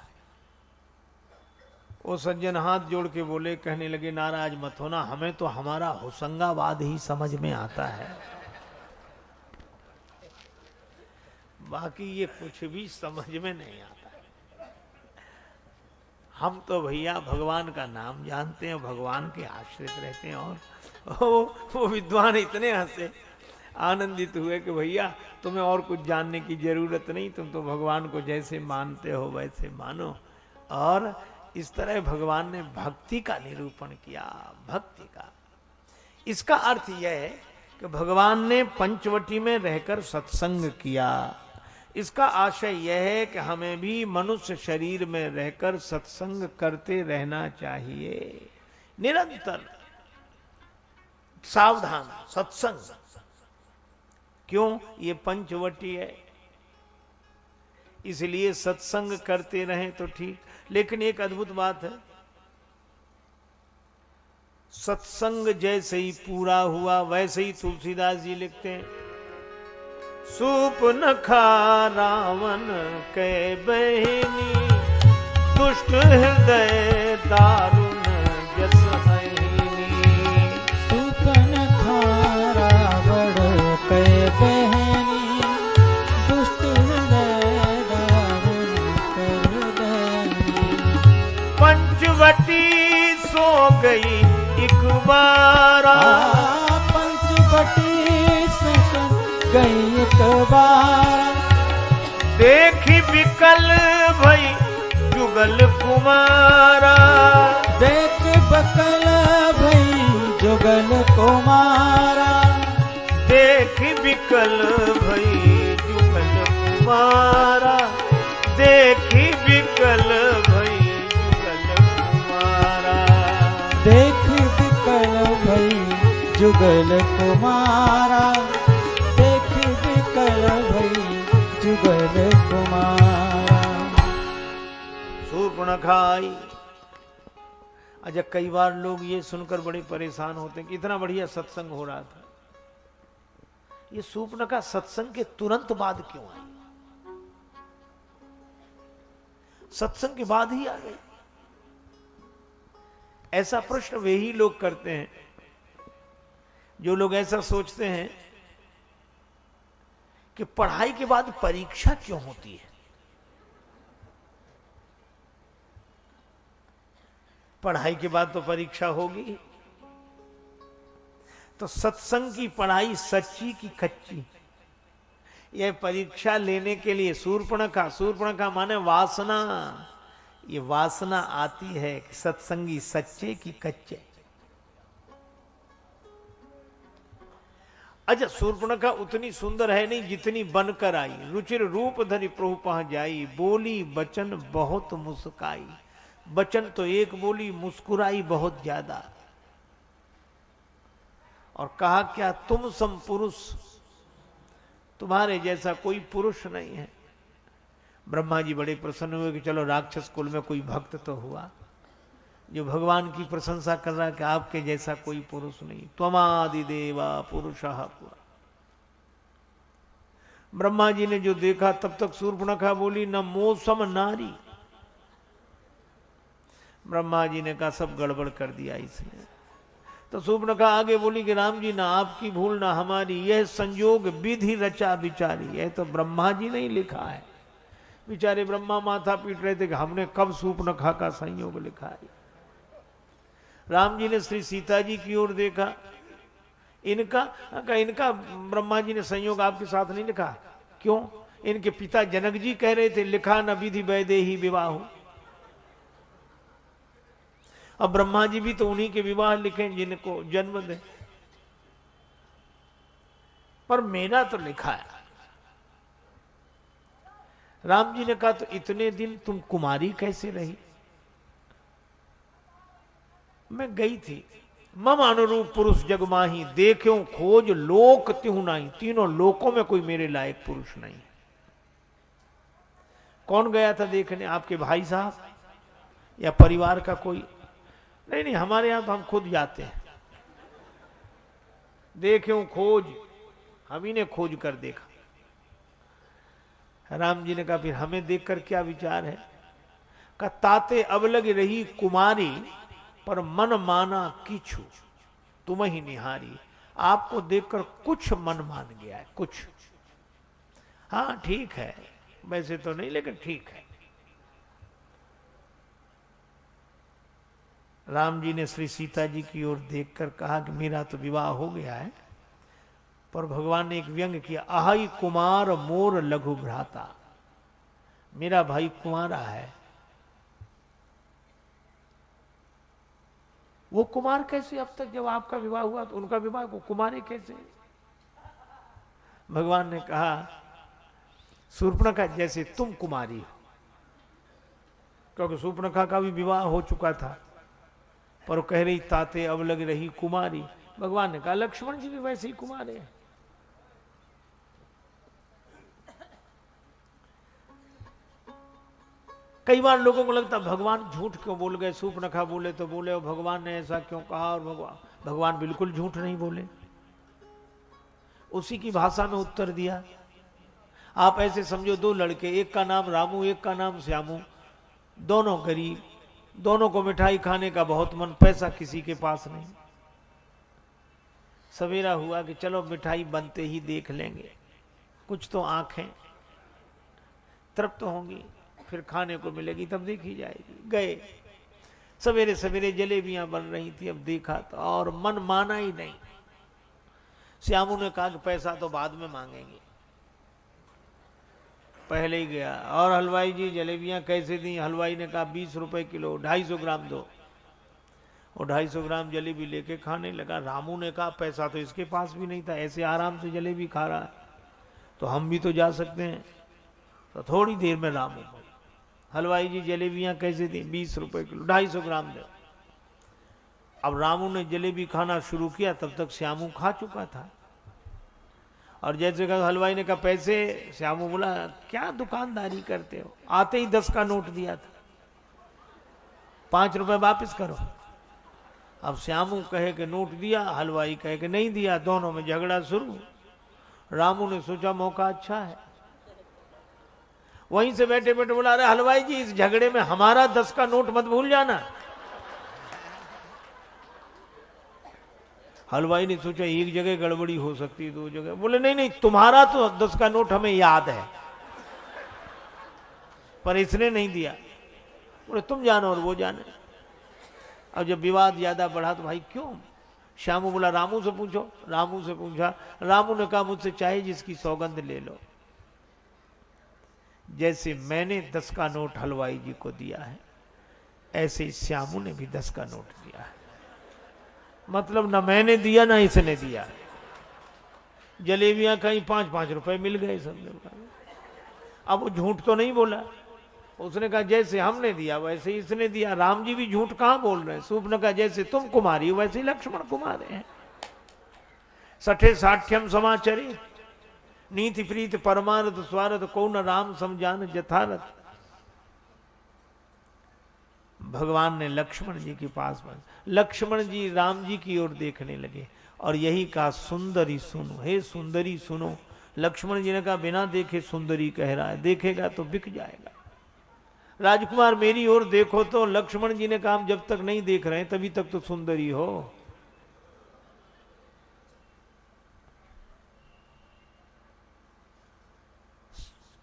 वो सज्जन हाथ जोड़ के बोले, कहने लगे नाराज मत होना, हमें तो हमारा होशंगाबाद ही समझ में आता है, बाकी ये कुछ भी समझ में नहीं आता। हम तो भैया भगवान का नाम जानते हैं, भगवान के आश्रित रहते हैं। और वो विद्वान इतने हंसे, आनंदित हुए कि भैया तुम्हें और कुछ जानने की जरूरत नहीं, तुम तो भगवान को जैसे मानते हो वैसे मानो। और इस तरह भगवान ने भक्ति का निरूपण किया, भक्ति का। इसका अर्थ यह है कि भगवान ने पंचवटी में रहकर सत्संग किया। इसका आशय यह है कि हमें भी मनुष्य शरीर में रहकर सत्संग करते रहना चाहिए, निरंतर सावधान सत्संग। क्यों? ये पंचवटी है, इसलिए सत्संग करते रहें तो ठीक। लेकिन एक अद्भुत बात है, सत्संग जैसे ही पूरा हुआ वैसे ही तुलसीदास जी लिखते हैं, सूप न खा रावण के बहिनी, दुष्ट हृदय दारुण जस अहिनी। सूप न खा रावण के बहिनी, दुष्ट हृदय दारुण कर दहिनी। पंचवटी सो गई एक बारा, पंचवटी गई एक बार, देखी बिकल भई जुगल कुमारा। देख बकल भई जुगल कुमारा, देखी बिकल भई जुगल कुमारा, देखी बिकल भई जुगल कुमारा। देख बिकल भई जुगल कुमारा, जुगल कुमारा। शूर्पणखा आई। अच्छा कई बार लोग ये सुनकर बड़े परेशान होते हैं कि इतना बढ़िया सत्संग हो रहा था, ये शूर्पणखा सत्संग के तुरंत बाद क्यों आई? सत्संग के बाद ही आ गई? ऐसा प्रश्न वे ही लोग करते हैं जो लोग ऐसा सोचते हैं कि पढ़ाई के बाद परीक्षा क्यों होती है। पढ़ाई के बाद तो परीक्षा होगी। तो सत्संग की पढ़ाई सच्ची की कच्ची, यह परीक्षा लेने के लिए शूर्पणखा, शूर्पणखा माने वासना, ये वासना आती है कि सत्संगी सच्चे की कच्चे। अच्छा शूर्पणखा उतनी सुंदर है नहीं जितनी बनकर आई। रुचिर रूप धरि प्रभु पहुंच जाई, बोली बचन बहुत मुस्काई। बचन तो एक बोली, मुस्कुराई बहुत ज्यादा। और कहा क्या, तुम सम पुरुष, तुम्हारे जैसा कोई पुरुष नहीं है। ब्रह्मा जी बड़े प्रसन्न हुए कि चलो राक्षस कुल में कोई भक्त तो हुआ जो भगवान की प्रशंसा कर रहा है कि आपके जैसा कोई पुरुष नहीं। त्वमादि देवा पुरुषः पुरा। ब्रह्मा जी ने जो देखा तब तक शूर्पणखा बोली न मोसम नारी। ब्रह्मा जी ने कहा सब गड़बड़ कर दिया इसने। तो शूर्पणखा आगे बोली कि राम जी ना आपकी भूल ना हमारी, यह संयोग विधि रचा विचारी। यह तो ब्रह्मा जी ने ही लिखा है। बेचारे ब्रह्मा माथा पीट रहे थे कि हमने कब शूर्पणखा का संयोग लिखा है। राम जी ने श्री सीता जी की ओर देखा, इनका ब्रह्मा जी ने संयोग आपके साथ नहीं लिखा। क्यों? इनके पिता जनक जी कह रहे थे लिखा न विधि वैदेही विवाह। अब ब्रह्मा जी भी तो उन्हीं के विवाह लिखे जिनको जन्म दे, पर मेरा तो लिखा है। राम जी ने कहा तो इतने दिन तुम कुमारी कैसे रही? मैं गई थी। मम अनुरूप पुरुष जग माही, देखो खोज लोक तिहु नहीं। तीनों लोकों में कोई मेरे लायक पुरुष नहीं। कौन गया था देखने? आपके भाई साहब या परिवार का कोई? नहीं नहीं, हमारे यहां तो हम खुद जाते हैं। देखो खोज, हम ही ने खोज कर देखा। राम जी ने कहा फिर हमें देखकर क्या विचार है? कहा ताते अब लग रही कुमारी, पर मन माना किछु तुम ही निहारी। आपको देखकर कुछ मन मान गया है, कुछ। हाँ ठीक है, वैसे तो नहीं लेकिन ठीक है। राम जी ने श्री सीता जी की ओर देखकर कहा कि मेरा तो विवाह हो गया है, पर भगवान ने एक व्यंग किया, अहाई कुमार मोर लघु भ्राता। मेरा भाई कुमारा है। वो कुमार कैसे? अब तक जब आपका विवाह हुआ तो उनका विवाह को कुमारे कैसे? भगवान ने कहा शूर्पणखा जैसे तुम कुमारी हो, क्योंकि शूर्पणखा का भी विवाह हो चुका था, पर वो कह रही ताते अब लग रही कुमारी। भगवान ने कहा लक्ष्मण जी भी वैसे ही कुमारे हैं। कई बार लोगों को लगता भगवान झूठ क्यों बोल गए, शूर्पणखा बोले तो बोले, और भगवान ने ऐसा क्यों कहा? और भगवान बिल्कुल झूठ नहीं बोले, उसी की भाषा में उत्तर दिया। आप ऐसे समझो दो लड़के, एक का नाम रामू एक का नाम श्यामू, दोनों गरीब, दोनों को मिठाई खाने का बहुत मन, पैसा किसी के पास नहीं। सवेरा हुआ कि चलो मिठाई बनते ही देख लेंगे, कुछ तो आंखें तृप्त होंगी, फिर खाने को मिलेगी तब देखी जाएगी। गए सवेरे सवेरे जलेबियां बन रही थी, अब देखा तो और मन माना ही नहीं। श्यामू ने कहा कि पैसा तो बाद में मांगेंगे, पहले ही गया। और हलवाई जी जलेबियां कैसे दी? हलवाई ने कहा 20 रुपए किलो, 250 ग्राम दो। और 250 ग्राम जलेबी लेके खाने लगा। रामू ने कहा पैसा तो इसके पास भी नहीं था, ऐसे आराम से जलेबी खा रहा है, तो हम भी तो जा सकते हैं। तो थोड़ी देर में रामू बोला हलवाई जी जलेबियां कैसे दी? 20 रुपए किलो, 250 ग्राम दो। अब रामू ने जलेबी खाना शुरू किया, तब तक श्यामू खा चुका था। और जैसे कहा हलवाई ने कहा पैसे, श्यामू बोला क्या दुकानदारी करते हो, आते ही 10 का नोट दिया था, 5 रुपए वापस करो। अब श्यामू कहे कि नोट दिया, हलवाई कहे कि नहीं दिया, दोनों में झगड़ा शुरू। रामू ने सोचा मौका अच्छा है, वहीं से बैठे बैठे बोला अरे हलवाई जी इस झगड़े में हमारा 10 का नोट मत भूल जाना। हलवाई ने सोचा एक जगह गड़बड़ी हो सकती है, 2 जगह। बोले नहीं नहीं, तुम्हारा तो 10 का नोट हमें याद है, पर इसने नहीं दिया। बोले तुम जानो और वो जाने। अब जब विवाद ज्यादा बढ़ा तो भाई क्यों? श्यामू बोला रामू से पूछो। रामू से पूछा, रामू ने कहा मुझसे चाहे जिसकी सौगंध ले लो। जैसे मैंने 10 का नोट हलवाई जी को दिया है, ऐसे श्यामू ने भी 10 का नोट दिया है। मतलब ना मैंने दिया ना इसने दिया। जलेबियां कहीं 5-5 रुपए मिल गए सब लोग। अब वो झूठ तो नहीं बोला, उसने कहा जैसे हमने दिया वैसे ही इसने दिया। राम जी भी झूठ कहां बोल रहे हैं। शूर्पणखा जैसे तुम कुमारी हो वैसे ही लक्ष्मण कुमारे हैं। सठे साठ्यम समाचरी, नीति प्रीत परमारथ स्वारथ, कौन राम समझान जथारथ। भगवान ने लक्ष्मण जी के पास लक्ष्मण जी राम जी की ओर देखने लगे और यही कहा सुंदरी सुनो, हे सुंदरी सुनो। लक्ष्मण जी ने कहा बिना देखे सुंदरी कह रहा है, देखेगा तो बिक जाएगा। राजकुमार मेरी ओर देखो तो। लक्ष्मण जी ने कहा हम जब तक नहीं देख रहे हैं तभी तक तो सुंदरी हो।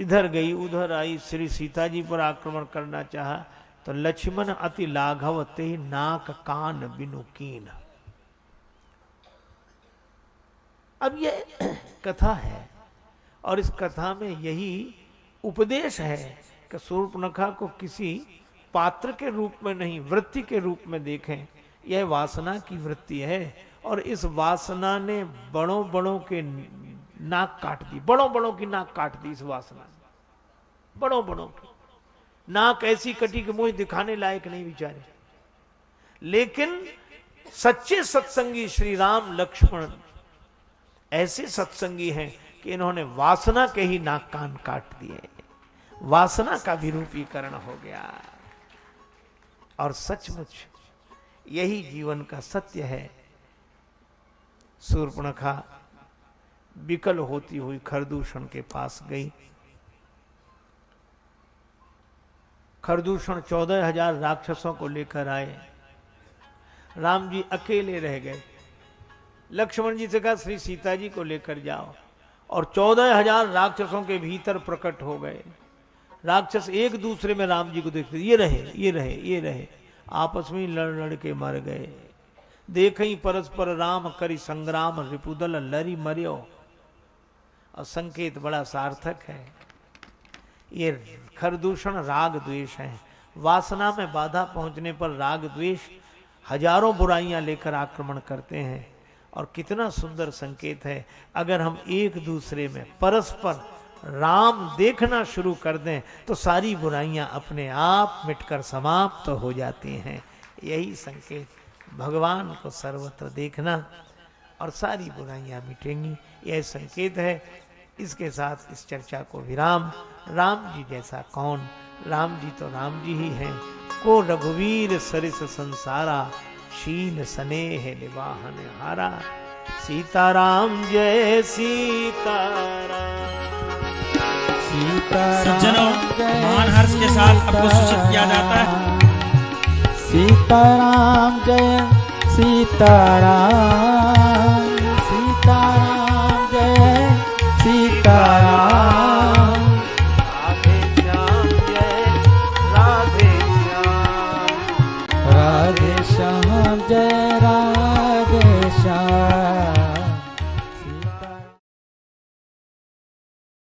इधर गई उधर आई, श्री सीता जी पर आक्रमण करना चाहा तो लक्ष्मण अति लाघव ते नाक कान बिनु कीन। अब ये कथा है और इस कथा में यही उपदेश है कि शूर्पणखा को किसी पात्र के रूप में नहीं, वृत्ति के रूप में देखें। यह वासना की वृत्ति है और इस वासना ने बड़ों बड़ों के नाक काट दी, बड़ों बड़ों की नाक काट दी इस वासना ने, बड़ों बड़ों की नाक ऐसी कटी कि मुझे दिखाने लायक नहीं बेचारे। लेकिन सच्चे सत्संगी श्री राम लक्ष्मण ऐसे सत्संगी हैं कि इन्होंने वासना के ही नाक कान काट दिए, वासना का विरूपीकरण हो गया। और सचमुच यही जीवन का सत्य है। शूर्पणखा विकल होती हुई खरदूषण के पास गई। खरदूषण 14,000 राक्षसों को लेकर आए। राम जी अकेले रह गए। लक्ष्मण जी से कहा श्री सीता जी को लेकर जाओ, और 14,000 राक्षसों के भीतर प्रकट हो गए। राक्षस एक दूसरे में राम जी को देखते, ये रहे ये रहे ये रहे, आपस में लड़ लड़ के मर गए। देखई परस्पर राम करी संग्राम, रिपुदल लरी मरियो। और संकेत बड़ा सार्थक है। ये खरदूषण राग द्वेष है। वासना में बाधा पहुंचने पर राग द्वेष हजारों बुराइयां लेकर आक्रमण करते हैं। और कितना सुंदर संकेत है, अगर हम एक दूसरे में परस्पर राम देखना शुरू कर दें तो सारी बुराइयां अपने आप मिटकर समाप्त हो जाती हैं। यही संकेत, भगवान को सर्वत्र देखना और सारी बुराइयां मिटेंगी, यह संकेत है। इसके साथ इस चर्चा को विराम। राम जी जैसा कौन, राम जी तो राम जी ही हैं। को रघुवीर सरिस संसारा, शील स्नेह निवाहन हारा। सीताराम जय सीताराम। सज्जनों, महान हर्ष के साथ आपको सूचित किया जाता है, सीताराम जय सीताराम, सीताराम जय सीताराम।